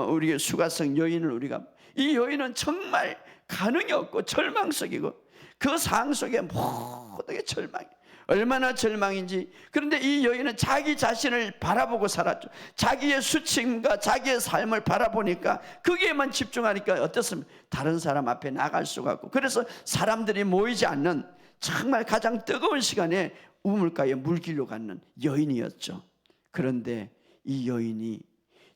우리 수가성 여인을 우리가, 이 여인은 정말 가능이 없고 절망적이고 그 상황 속에 모든 게 절망이에요. 얼마나 절망인지. 그런데 이 여인은 자기 자신을 바라보고 살았죠. 자기의 수침과 자기의 삶을 바라보니까 거기에만 집중하니까 어떻습니까? 다른 사람 앞에 나갈 수가 없고, 그래서 사람들이 모이지 않는 정말 가장 뜨거운 시간에 우물가에 물길로 가는 여인이었죠. 그런데 이 여인이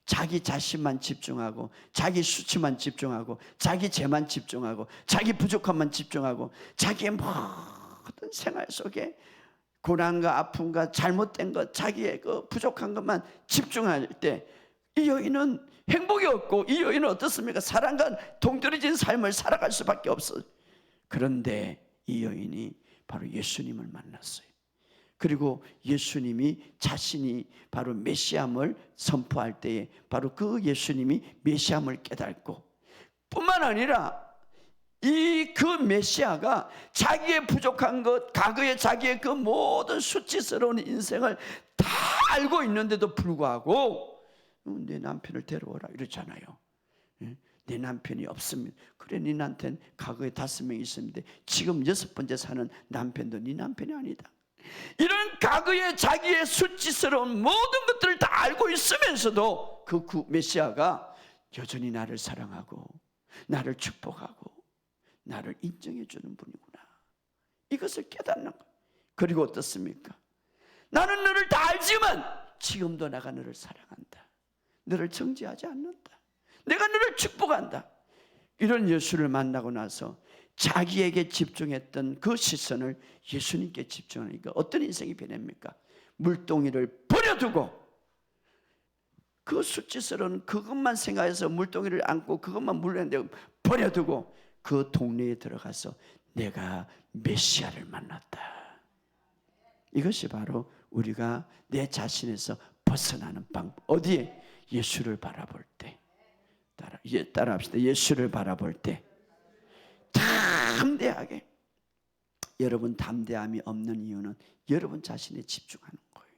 자기 자신만 집중하고 자기 수치만 집중하고 자기 죄만 집중하고 자기 부족함만 집중하고 자기의 모든 생활 속에 고난과 아픔과 잘못된 것, 자기의 그 부족한 것만 집중할 때 이 여인은 행복이 없고 이 여인은 어떻습니까? 사랑과 동떨어진 삶을 살아갈 수밖에 없어요. 그런데 이 여인이 바로 예수님을 만났어요. 그리고 예수님이 자신이 바로 메시아임을 선포할 때에 바로 그 예수님이 메시아임을 깨닫고, 뿐만 아니라 그 메시아가 자기의 부족한 것, 과거의 자기의 그 모든 수치스러운 인생을 다 알고 있는데도 불구하고 내 남편을 데려오라 이러잖아요. 내 남편이 없습니다. 그래, 네 남편 과거에 5명 있었는데 지금 6번째 사는 남편도 네 남편이 아니다. 이런 과거의 자기의 수치스러운 모든 것들을 다 알고 있으면서도 그 메시아가 여전히 나를 사랑하고 나를 축복하고 나를 인정해 주는 분이구나. 이것을 깨닫는 거예요. 그리고 어떻습니까? 나는 너를 다 알지만 지금도 내가 너를 사랑한다. 너를 정죄하지 않는다. 내가 너를 축복한다. 이런 예수를 만나고 나서 자기에게 집중했던 그 시선을 예수님께 집중하니까 어떤 인생이 변합니까? 물동이를 버려두고 그 수치스러운 그것만 생각해서 물동이를 안고 그것만 물려내고 버려두고 그 동네에 들어가서 내가 메시아를 만났다. 이것이 바로 우리가 내 자신에서 벗어나는 방법. 어디에? 예수를 바라볼 때. 따라합시다. 예수를 바라볼 때 담대하게. 여러분 담대함이 없는 이유는 여러분 자신에 집중하는 거예요.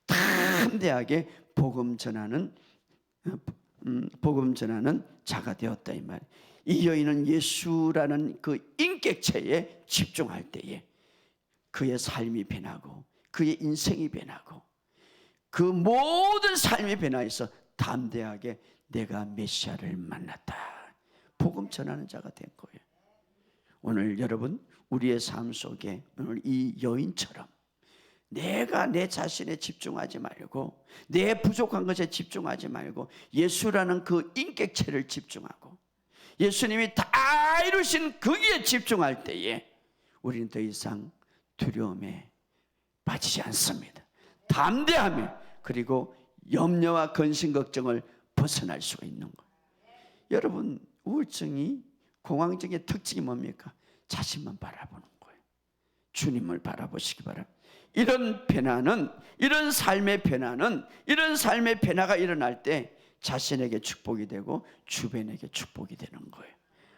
담대하게 복음 전하는 자가 되었다 이 말. 이 여인은 예수라는 그 인격체에 집중할 때에 그의 삶이 변하고 그의 인생이 변하고 그 모든 삶이 변화해서 담대하게 내가 메시아를 만났다. 복음 전하는 자가 된 거예요. 오늘 여러분 우리의 삶 속에 오늘 이 여인처럼 내가 내 자신에 집중하지 말고 내 부족한 것에 집중하지 말고 예수라는 그 인격체를 집중하고 예수님이 다 이루신 거기에 집중할 때에 우리는 더 이상 두려움에 빠지지 않습니다. 담대함에 그리고 염려와 근심 걱정을 벗어날 수가 있는 거예요. 여러분 우울증이 공황증의 특징이 뭡니까? 자신만 바라보는 거예요. 주님을 바라보시기 바랍니다. 이런 변화는 이런 삶의 변화가 일어날 때 자신에게 축복이 되고 주변에게 축복이 되는 거예요.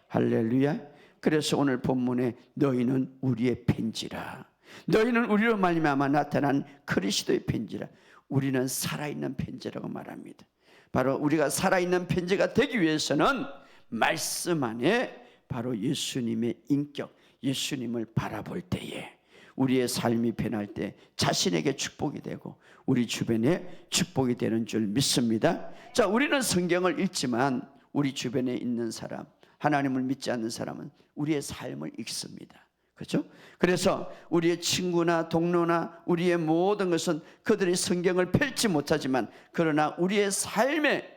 할렐루야. 그래서 오늘 본문에 너희는 우리의 편지라. 너희는 우리로 말미암아 나타난 그리스도의 편지라. 우리는 살아있는 편지라고 말합니다. 바로 우리가 살아있는 편지가 되기 위해서는 말씀 안에 바로 예수님의 인격, 예수님을 바라볼 때에 우리의 삶이 변할 때 자신에게 축복이 되고 우리 주변에 축복이 되는 줄 믿습니다. 자, 우리는 성경을 읽지만 우리 주변에 있는 사람, 하나님을 믿지 않는 사람은 우리의 삶을 읽습니다. 그렇죠? 그래서 우리의 친구나 동료나 우리의 모든 것은 그들이 성경을 펼치 못하지만 그러나 우리의 삶을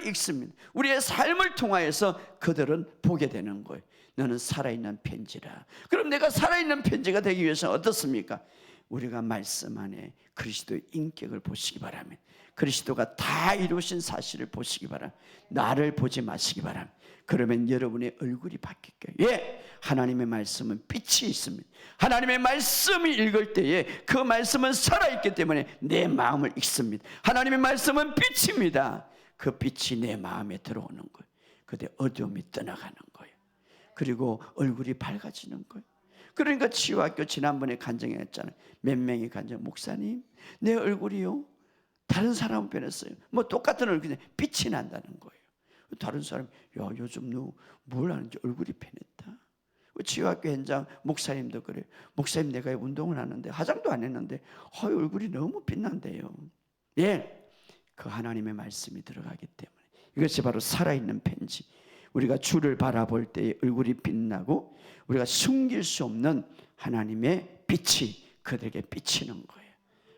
읽습니다. 우리의 삶을 통하여서 그들은 보게 되는 거예요. 너는 살아있는 편지라. 그럼 내가 살아있는 편지가 되기 위해서는 어떻습니까? 우리가 말씀 안에 그리스도의 인격을 보시기 바랍니다. 그리스도가 다 이루신 사실을 보시기 바랍니다. 나를 보지 마시기 바랍니다. 그러면 여러분의 얼굴이 바뀔 거예요. 예, 하나님의 말씀은 빛이 있습니다. 하나님의 말씀이 읽을 때에 그 말씀은 살아있기 때문에 내 마음을 읽습니다. 하나님의 말씀은 빛입니다. 그 빛이 내 마음에 들어오는 거예요. 그때 어두움이 떠나가는 거예요. 그리고 얼굴이 밝아지는 거예요. 그러니까 치유학교 지난번에 간증했잖아요. 몇 명이 간증, 목사님 내 얼굴이요 다른 사람 변했어요. 뭐 똑같은 얼굴인데 빛이 난다는 거예요. 다른 사람이 야 요즘 너 뭘 하는지 얼굴이 변했다. 치유학교 현장 목사님도 그래요. 목사님 내가 운동을 하는데 화장도 안 했는데 얼굴이 너무 빛난대요. 예, 그 하나님의 말씀이 들어가기 때문에 이것이 바로 살아있는 편지. 우리가 주를 바라볼 때 얼굴이 빛나고 우리가 숨길 수 없는 하나님의 빛이 그들에게 비치는 거예요.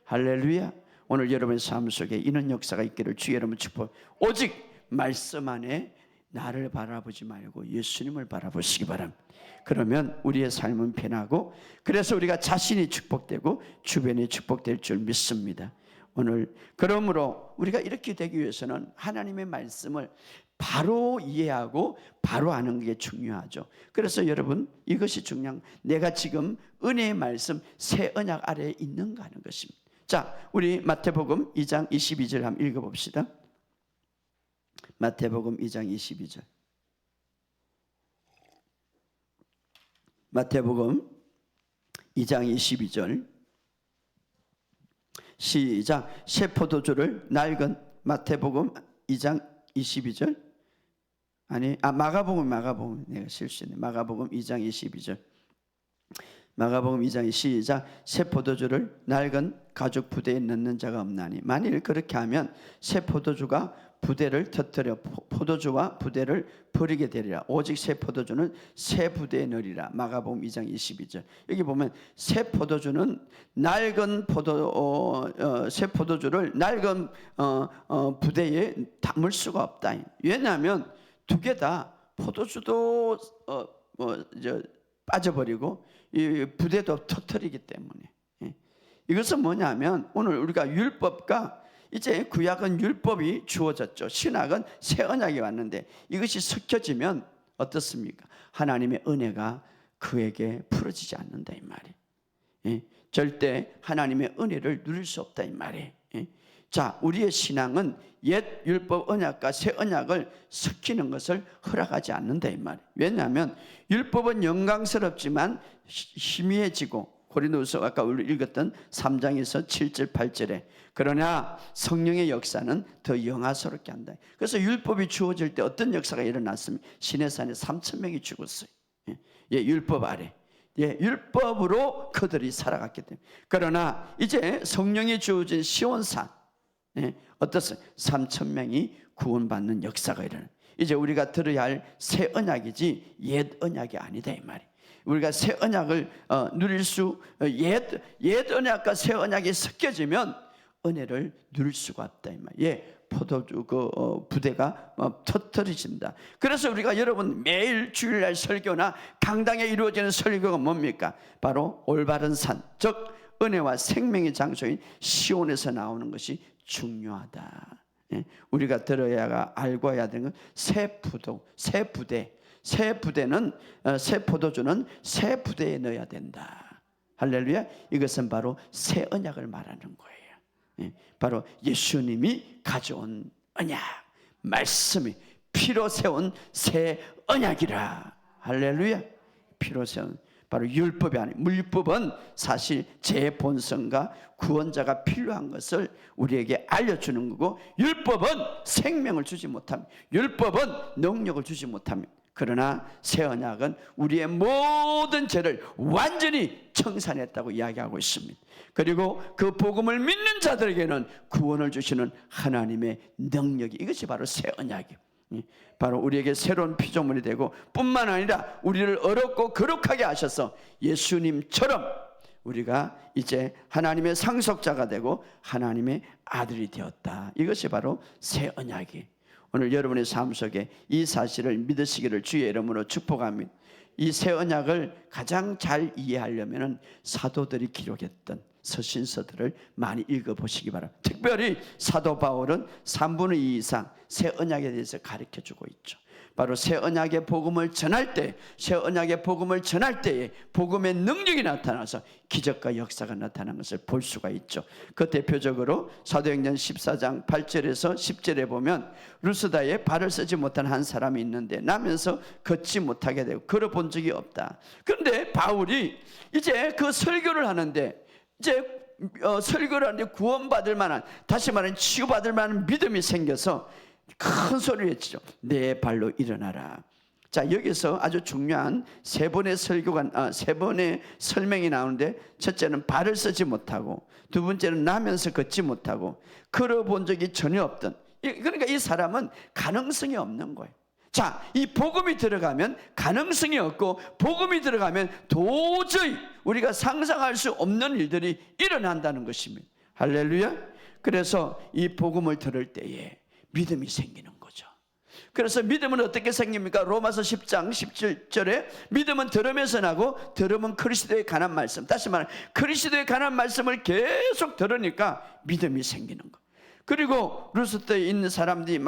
할렐루야. 오늘 여러분의 삶 속에 이런 역사가 있기를 주 여러분 축복. 오직 말씀 안에 나를 바라보지 말고 예수님을 바라보시기 바랍니다. 그러면 우리의 삶은 변하고 그래서 우리가 자신이 축복되고 주변이 축복될 줄 믿습니다. 오늘 그러므로 우리가 이렇게 되기 위해서는 하나님의 말씀을 바로 이해하고 바로 아는 게 중요하죠. 그래서 여러분 이것이 중요한, 내가 지금 은혜의 말씀 새 언약 아래에 있는가 하는 것입니다. 자, 우리 마태복음 2장 22절 한번 읽어봅시다. 마태복음 2장 22절. 마태복음 2장 22절 시작. 새 포도주를 낡은, 마태복음 2장 22절 마가복음 내가 실수했네. 마가복음 2장 22절. 마가복음 2장 시작. 새 포도주를 낡은 가죽 부대에 넣는 자가 없나니 만일 그렇게 하면 새 포도주가 부대를 터뜨려 포도주와 부대를 버리게 되리라. 오직 새 포도주는 새 부대에 넣으리라. 마가복음 2장 22절. 여기 보면 새 포도주는 낡은 새 포도주를 낡은 부대에 담을 수가 없다. 왜냐하면 두 개 다 포도주도 빠져버리고 이 부대도 터뜨리기 때문에. 이것은 뭐냐면 오늘 우리가 율법과 이제 구약은 율법이 주어졌죠. 신약은 새 언약이 왔는데 이것이 섞여지면 어떻습니까? 하나님의 은혜가 그에게 풀어지지 않는다 이 말이. 절대 하나님의 은혜를 누릴 수 없다 이 말이에요. 자, 우리의 신앙은 옛 율법 언약과 새 언약을 섞이는 것을 허락하지 않는다 이 말이에요. 왜냐하면 율법은 영광스럽지만 희미해지고, 고린도후서 아까 우리 읽었던 3장에서 7절 8절에 그러나 성령의 역사는 더 영화스럽게 한다. 그래서 율법이 주어질 때 어떤 역사가 일어났으면 시내산에 3,000명이 죽었어요. 율법 아래. 율법으로 그들이 살아갔기 때문에. 그러나 이제 성령이 주어진 시온산 어떻어요? 3,000명이 구원받는 역사가 일어나요. 이제 우리가 들어야 할 새 언약이지 옛 언약이 아니다 이 말이에요. 우리가 새 언약을 누릴 수, 옛 언약과 새 언약이 섞여지면 은혜를 누릴 수가 없다 이 말이에요. 포도주 부대가 터뜨려진다. 그래서 우리가 여러분 매일 주일날 설교나 강당에 이루어지는 설교가 뭡니까? 바로 올바른 산, 즉 은혜와 생명의 장소인 시온에서 나오는 것이 중요하다. 우리가 들어야 알고 해야 되는 건 새 부대. 새 부대는 새 포도주는 새 부대에 넣어야 된다. 할렐루야. 이것은 바로 새 언약을 말하는 거예요. 바로 예수님이 가져온 언약, 말씀이 피로 세운 새 언약이라. 할렐루야. 피로 세운, 바로 율법이 아니에요. 율법은 사실 제 본성과 구원자가 필요한 것을 우리에게 알려주는 거고, 율법은 생명을 주지 못합니다. 율법은 능력을 주지 못합니다. 그러나 새 언약은 우리의 모든 죄를 완전히 청산했다고 이야기하고 있습니다. 그리고 그 복음을 믿는 자들에게는 구원을 주시는 하나님의 능력이, 이것이 바로 새 언약이에요. 바로 우리에게 새로운 피조물이 되고, 뿐만 아니라 우리를 어렵고 거룩하게 하셔서 예수님처럼 우리가 이제 하나님의 상속자가 되고 하나님의 아들이 되었다. 이것이 바로 새 언약이에요. 오늘 여러분의 삶 속에 이 사실을 믿으시기를 주의 이름으로 축복합니다. 이 새 언약을 가장 잘 이해하려면 사도들이 기록했던 서신서들을 많이 읽어보시기 바랍니다. 특별히 사도 바울은 3분의 2 이상 새 언약에 대해서 가르쳐주고 있죠. 바로 새 언약의 복음을 전할 때, 새 언약의 복음을 전할 때에 복음의 능력이 나타나서 기적과 역사가 나타나는 것을 볼 수가 있죠. 그 대표적으로 사도행전 14장 8절에서 10절에 보면 루스다에 발을 쓰지 못한 한 사람이 있는데 나면서 걷지 못하게 되고 걸어본 적이 없다. 그런데 바울이 이제 그 설교를 하는데, 이제 설교를 하는데 구원받을 만한, 다시 말하면 치유받을 만한 믿음이 생겨서 큰 소리를 외치죠. 내 발로 일어나라. 자, 여기서 아주 중요한 세 번의 설교가, 세 번의 설명이 나오는데, 첫째는 발을 쓰지 못하고, 두 번째는 나면서 걷지 못하고, 걸어본 적이 전혀 없던, 그러니까 이 사람은 가능성이 없는 거예요. 자, 이 복음이 들어가면 가능성이 없고, 복음이 들어가면 도저히 우리가 상상할 수 없는 일들이 일어난다는 것입니다. 할렐루야. 그래서 이 복음을 들을 때에 믿음이 생기는 거죠. 그래서 믿음은 어떻게 생깁니까? 로마서 10장 17절에 믿음은 들으면서 나고, 들으면 그리스도에 관한 말씀, 다시 말하면 그리스도에 관한 말씀을 계속 들으니까 믿음이 생기는 거. 그리고 루스드에 있는 사람들이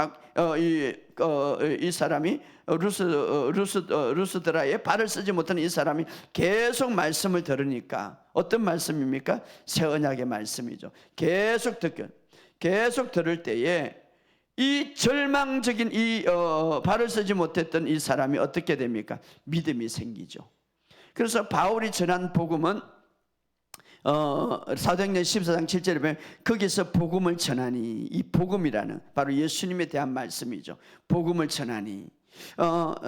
이 사람이 루스드라에 발을 쓰지 못하는 이 사람이 계속 말씀을 들으니까, 어떤 말씀입니까? 새 언약의 말씀이죠. 계속 들을 때에 이 절망적인 발을 쓰지 못했던 이 사람이 어떻게 됩니까? 믿음이 생기죠. 그래서 바울이 전한 복음은 사도행전 14장 7절에 보면 거기서 복음을 전하니, 이 복음이라는 바로 예수님에 대한 말씀이죠. 복음을 전하니.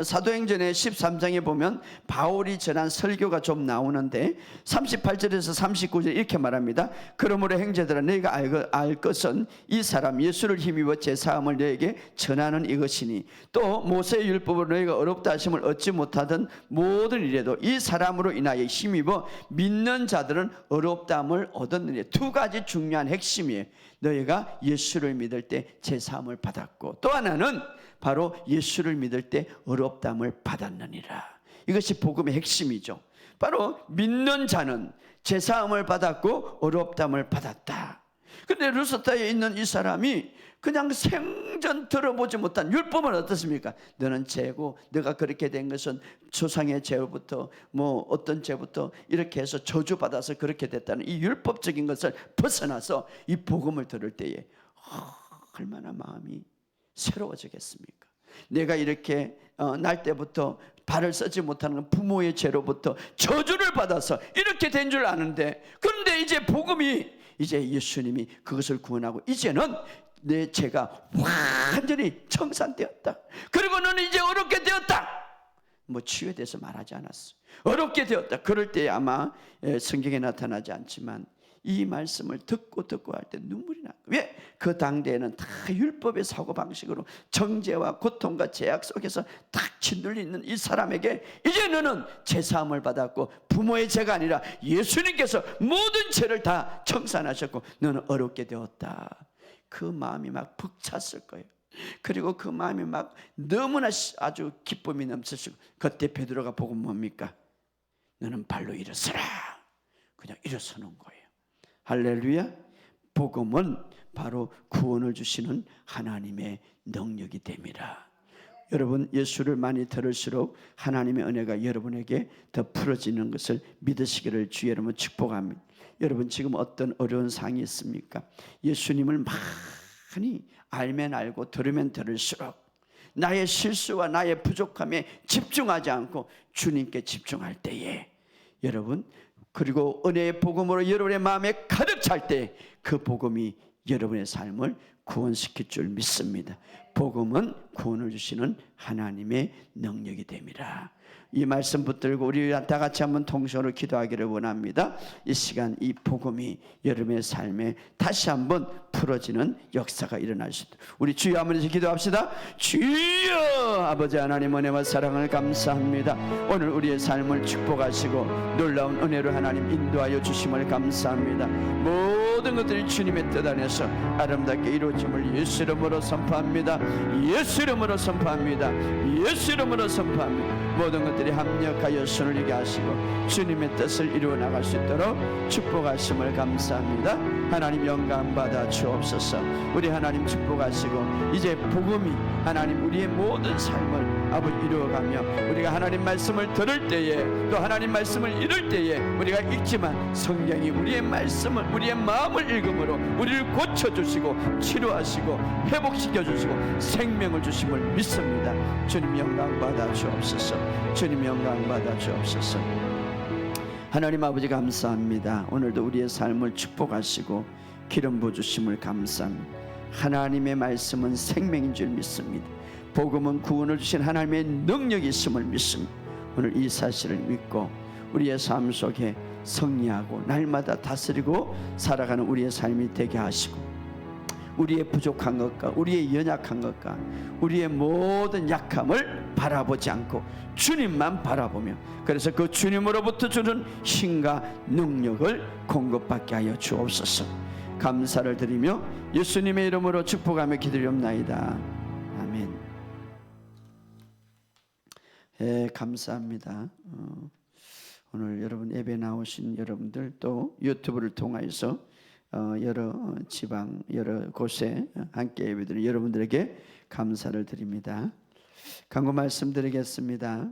사도행전의 13장에 보면 바울이 전한 설교가 좀 나오는데 38절에서 39절 이렇게 말합니다. 그러므로 형제들아, 너희가 알 것은 이 사람 예수를 힘입어 제사함을 너희에게 전하는 이것이니, 또 모세의 율법으로 너희가 어렵다 하심을 얻지 못하던 모든 일에도 이 사람으로 인하여 힘입어 믿는 자들은 어렵다함을 얻었느니. 두 가지 중요한 핵심이에요. 너희가 예수를 믿을 때 제사함을 받았고, 또 하나는 바로 예수를 믿을 때 어렵담을 받았느니라. 이것이 복음의 핵심이죠. 바로 믿는 자는 제사함을 받았고 어렵담을 받았다. 근데 루스타에 있는 이 사람이 그냥 생전 들어보지 못한 율법은 어떻습니까? 너는 죄고, 너가 그렇게 된 것은 조상의 죄부터 뭐 어떤 죄부터 이렇게 해서 저주받아서 그렇게 됐다는 이 율법적인 것을 벗어나서 이 복음을 들을 때에 얼마나 마음이 새로워지겠습니까? 내가 이렇게 날 때부터 발을 쓰지 못하는 부모의 죄로부터 저주를 받아서 이렇게 된 줄 아는데, 그런데 이제 복음이, 이제 예수님이 그것을 구원하고 이제는 내 죄가 완전히 청산되었다. 그리고 너는 이제 어렵게 되었다. 뭐 치유에 대해서 말하지 않았어. 어렵게 되었다. 그럴 때 아마 성경에 나타나지 않지만 이 말씀을 듣고 할 때 눈물이 나. 왜? 그 당대에는 다 율법의 사고방식으로 정죄와 고통과 죄악 속에서 딱 짓눌려 있는 이 사람에게 이제 너는 죄사함을 받았고 부모의 죄가 아니라 예수님께서 모든 죄를 다 청산하셨고 너는 어렵게 되었다. 그 마음이 막 벅찼을 거예요. 그리고 그 마음이 막 너무나 아주 기쁨이 넘치시고, 그때 베드로가 보고 뭡니까? 너는 발로 일어서라. 그냥 일어서는 거예요. 할렐루야. 복음은 바로 구원을 주시는 하나님의 능력이 됩니다. 여러분, 예수를 많이 들을수록 하나님의 은혜가 여러분에게 더 풀어지는 것을 믿으시기를 주 여러분 축복합니다. 여러분, 지금 어떤 어려운 상황이 있습니까? 예수님을 많이 알면 알고 들으면 들을수록 나의 실수와 나의 부족함에 집중하지 않고 주님께 집중할 때에 여러분, 그리고 은혜의 복음으로 여러분의 마음에 가득 찰 때 그 복음이 여러분의 삶을 구원시킬 줄 믿습니다. 복음은 구원을 주시는 하나님의 능력이 됩니다. 이 말씀 붙들고 우리 다 같이 한번 통성으로 기도하기를 원합니다. 이 시간 이 복음이 여러분의 삶에 다시 한번 풀어지는 역사가 일어날 수 있도록 우리 주여 한번 기도합시다. 주여, 아버지 하나님 은혜와 사랑을 감사합니다. 오늘 우리의 삶을 축복하시고 놀라운 은혜로 하나님 인도하여 주심을 감사합니다. 모든 것들이 주님의 뜻 안에서 아름답게 이루어짐을 예수 이름으로 선포합니다. 예수 이름으로 선포합니다. 예수 이름으로 선포합니다. 모든 것들이 합력하여 손을 이게 하시고 주님의 뜻을 이루어 나갈 수 있도록 축복하심을 감사합니다. 하나님 영광 받아 주옵소서. 우리 하나님 축복하시고 이제 복음이 하나님 우리의 모든 삶을 아버지 이루어가며 우리가 하나님 말씀을 들을 때에 또 하나님 말씀을 읽을 때에 우리가 읽지만 성경이 우리의 말씀을 우리의 마음을 읽음으로 우리를 고쳐주시고 치료하시고 회복시켜주시고 생명을 주심을 믿습니다. 주님 영광 받아 주옵소서. 주님 영광 받아 주옵소서. 하나님 아버지 감사합니다. 오늘도 우리의 삶을 축복하시고 기름 부어주심을 감사합니다. 하나님의 말씀은 생명인 줄 믿습니다. 복음은 구원을 주신 하나님의 능력이 있음을 믿습니다. 오늘 이 사실을 믿고 우리의 삶 속에 승리하고 날마다 다스리고 살아가는 우리의 삶이 되게 하시고 우리의 부족한 것과 우리의 연약한 것과 우리의 모든 약함을 바라보지 않고 주님만 바라보며 그래서 그 주님으로부터 주는 힘과 능력을 공급받게 하여 주옵소서. 감사를 드리며 예수님의 이름으로 축복하며 기도리옵나이다. 아멘. 감사합니다. 오늘 여러분 예배 나오신 여러분들 또 유튜브를 통해서 여러 지방 여러 곳에 함께 예배드린 여러분들에게 감사를 드립니다. 간구 말씀드리겠습니다.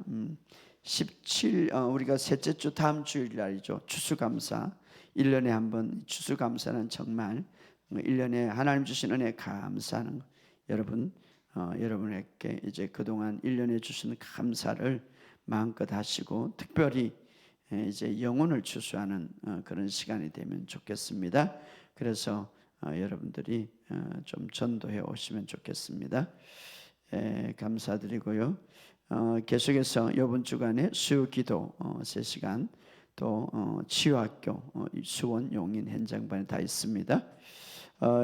17 우리가 셋째 주 다음 주일 날이죠. 추수감사. 1년에 한 번 추수감사는 정말 1년에 하나님 주신 은혜 감사하는 여러분 여러분에게 이제 그동안 1년에 주신 감사를 마음껏 하시고 특별히 이제 영혼을 추수하는 그런 시간이 되면 좋겠습니다. 그래서 여러분들이 좀 전도해 오시면 좋겠습니다. 감사드리고요. 계속해서 이번 주간에 수요기도 3시간 또 치유학교 수원 용인 현장반에 다 있습니다.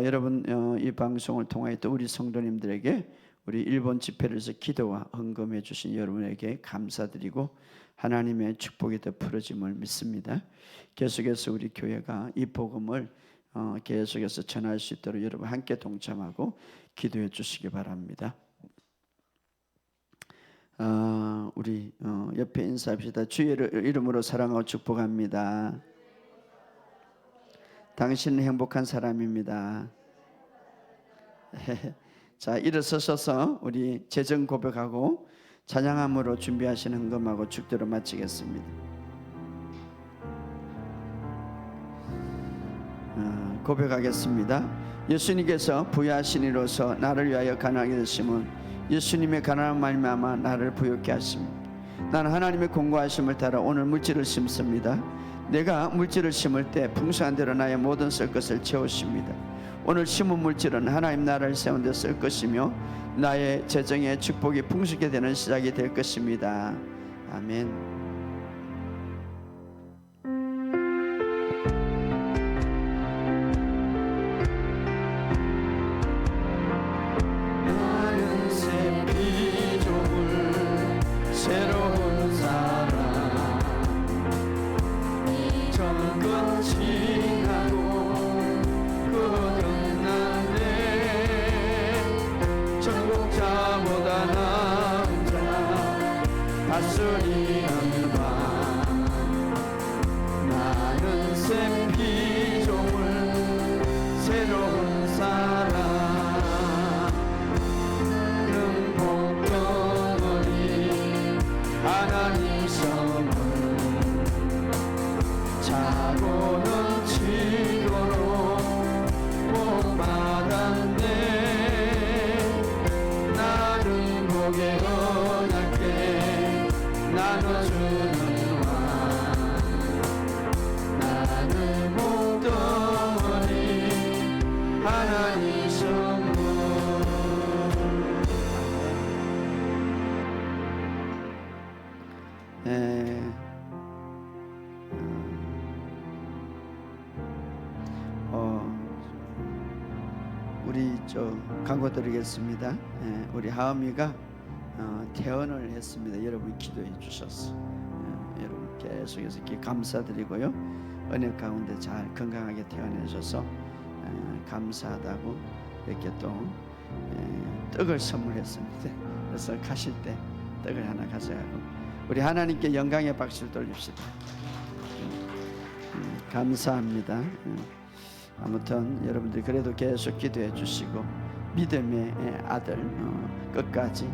여러분 이 방송을 통하여 또 우리 성도님들에게 우리 일본 집회를 해서 기도와 헌금해 주신 여러분에게 감사드리고 하나님의 축복이 더 풀어짐을 믿습니다. 계속해서 우리 교회가 이 복음을 계속해서 전할 수 있도록 여러분 함께 동참하고 기도해 주시기 바랍니다. 우리 옆에 인사합시다. 주의 이름으로 사랑하고 축복합니다. 당신은 행복한 사람입니다. 자, 일어서셔서 우리 재정 고백하고 찬양함으로 준비하시는 헌금하고 축도로 마치겠습니다. 고백하겠습니다. 예수님께서 부유하신 이로서 나를 위하여 가난하게 되심은 예수님의 가난한 말미암아 나를 부유케 하십니다. 나는 하나님의 공고하심을 따라 오늘 물질을 심습니다. 내가 물질을 심을 때 풍성한 대로 나의 모든 쓸 것을 채우십니다. 오늘 심은 물질은 하나님 나라를 세운 데 쓸 것이며 나의 재정의 축복이 풍성하게 되는 시작이 될 것입니다. 아멘. 우리 광고 드리겠습니다. 우리 하은이가 퇴원을 했습니다. 여러분이 기도해 주셔서 여러분 계속해서 이렇게 감사드리고요. 은혜 가운데 잘 건강하게 퇴원해 주셔서 감사하다고 이렇게 또 떡을 선물했습니다. 그래서 가실 때 떡을 하나 가져가고 우리 하나님께 영광의 박수를 돌립시다. 감사합니다. 아무튼 여러분들이 그래도 계속 기도해 주시고 믿음의 아들 끝까지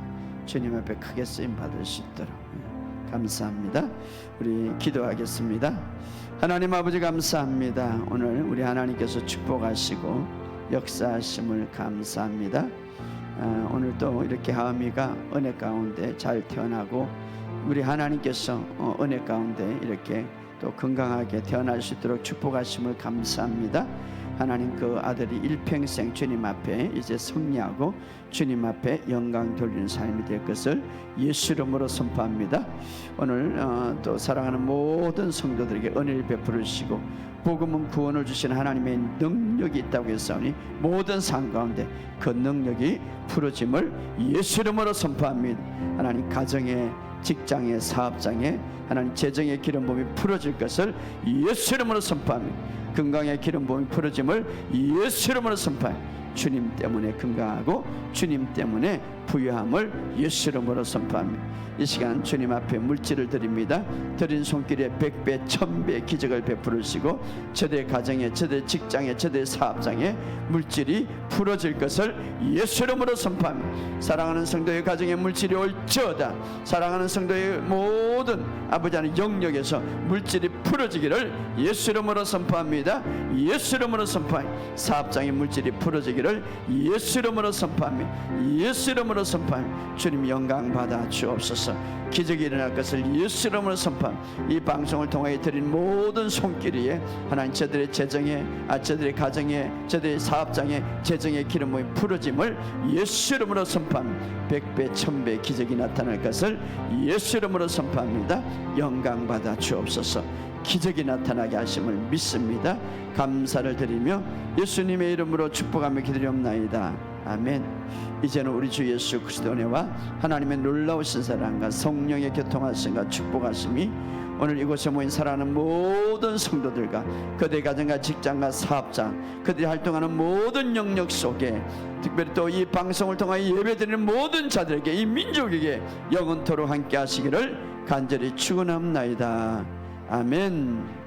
주님 앞에 크게 쓰임 받을 수 있도록 감사합니다. 우리 기도하겠습니다. 하나님 아버지 감사합니다. 오늘 우리 하나님께서 축복하시고 역사하심을 감사합니다. 오늘도 이렇게 하은이가 은혜 가운데 잘 태어나고 우리 하나님께서 은혜 가운데 이렇게 또 건강하게 태어날 수 있도록 축복하심을 감사합니다. 하나님 그 아들이 일평생 주님 앞에 이제 승리하고 주님 앞에 영광 돌리는 삶이 될 것을 예수 이름으로 선포합니다. 오늘 또 사랑하는 모든 성도들에게 은혜를 베풀으시고 복음은 구원을 주신 하나님의 능력이 있다고 했사오니 모든 상황 가운데 그 능력이 풀어짐을 예수 이름으로 선포합니다. 하나님 가정에 직장에 사업장에 하나님 재정의 기름 부음이 풀어질 것을 예수 이름으로 선포합니다. 건강의 기름 부음이 풀어짐을 예수 이름으로 선포합니다. 주님 때문에 건강하고 주님 때문에 부유함을 예수 이름으로 선포합니다. 이 시간 주님 앞에 물질을 드립니다. 드린 손길에 100배 1000배 기적을 베풀으시고 저들의 가정에 저들의 직장에 저들의 사업장에 물질이 풀어질 것을 예수 이름으로 선포합니다. 사랑하는 성도의 가정에 물질이 올지어다. 사랑하는 성도의 모든 아버지 하나님 영역에서 물질이 풀어지기를 예수 이름으로 선포합니다. 예수 이름으로 선포합니다. 사업장에 물질이 풀어지기를 예수 이름으로 선포합니다. 예수 이름으로 선포합니다. 주님 영광 받아 주옵소서. 기적이 일어날 것을 예수 이름으로 선포합니다. 이 방송을 통하여 드린 모든 손길 위에 하나님 저들의 재정에 저들의 가정에 저들의 사업장에 재정의 기름 부음이 풀어짐을 예수 이름으로 선포합니다. 100배 1000배 기적이 나타날 것을 예수 이름으로 선포합니다. 영광 받아 주옵소서. 기적이 나타나게 하심을 믿습니다. 감사를 드리며 예수님의 이름으로 축복하며 기도리옵나이다. 아멘. 이제는 우리 주 예수 그리스도의 은혜와 하나님의 놀라우신 사랑과 성령의 교통하심과 축복하심이 오늘 이곳에 모인 사랑하는 모든 성도들과 그들의 가정과 직장과 사업장 그들이 활동하는 모든 영역 속에 특별히 또 이 방송을 통하여 예배드리는 모든 자들에게 이 민족에게 영원토록 함께 하시기를 간절히 축원합나이다. 아멘.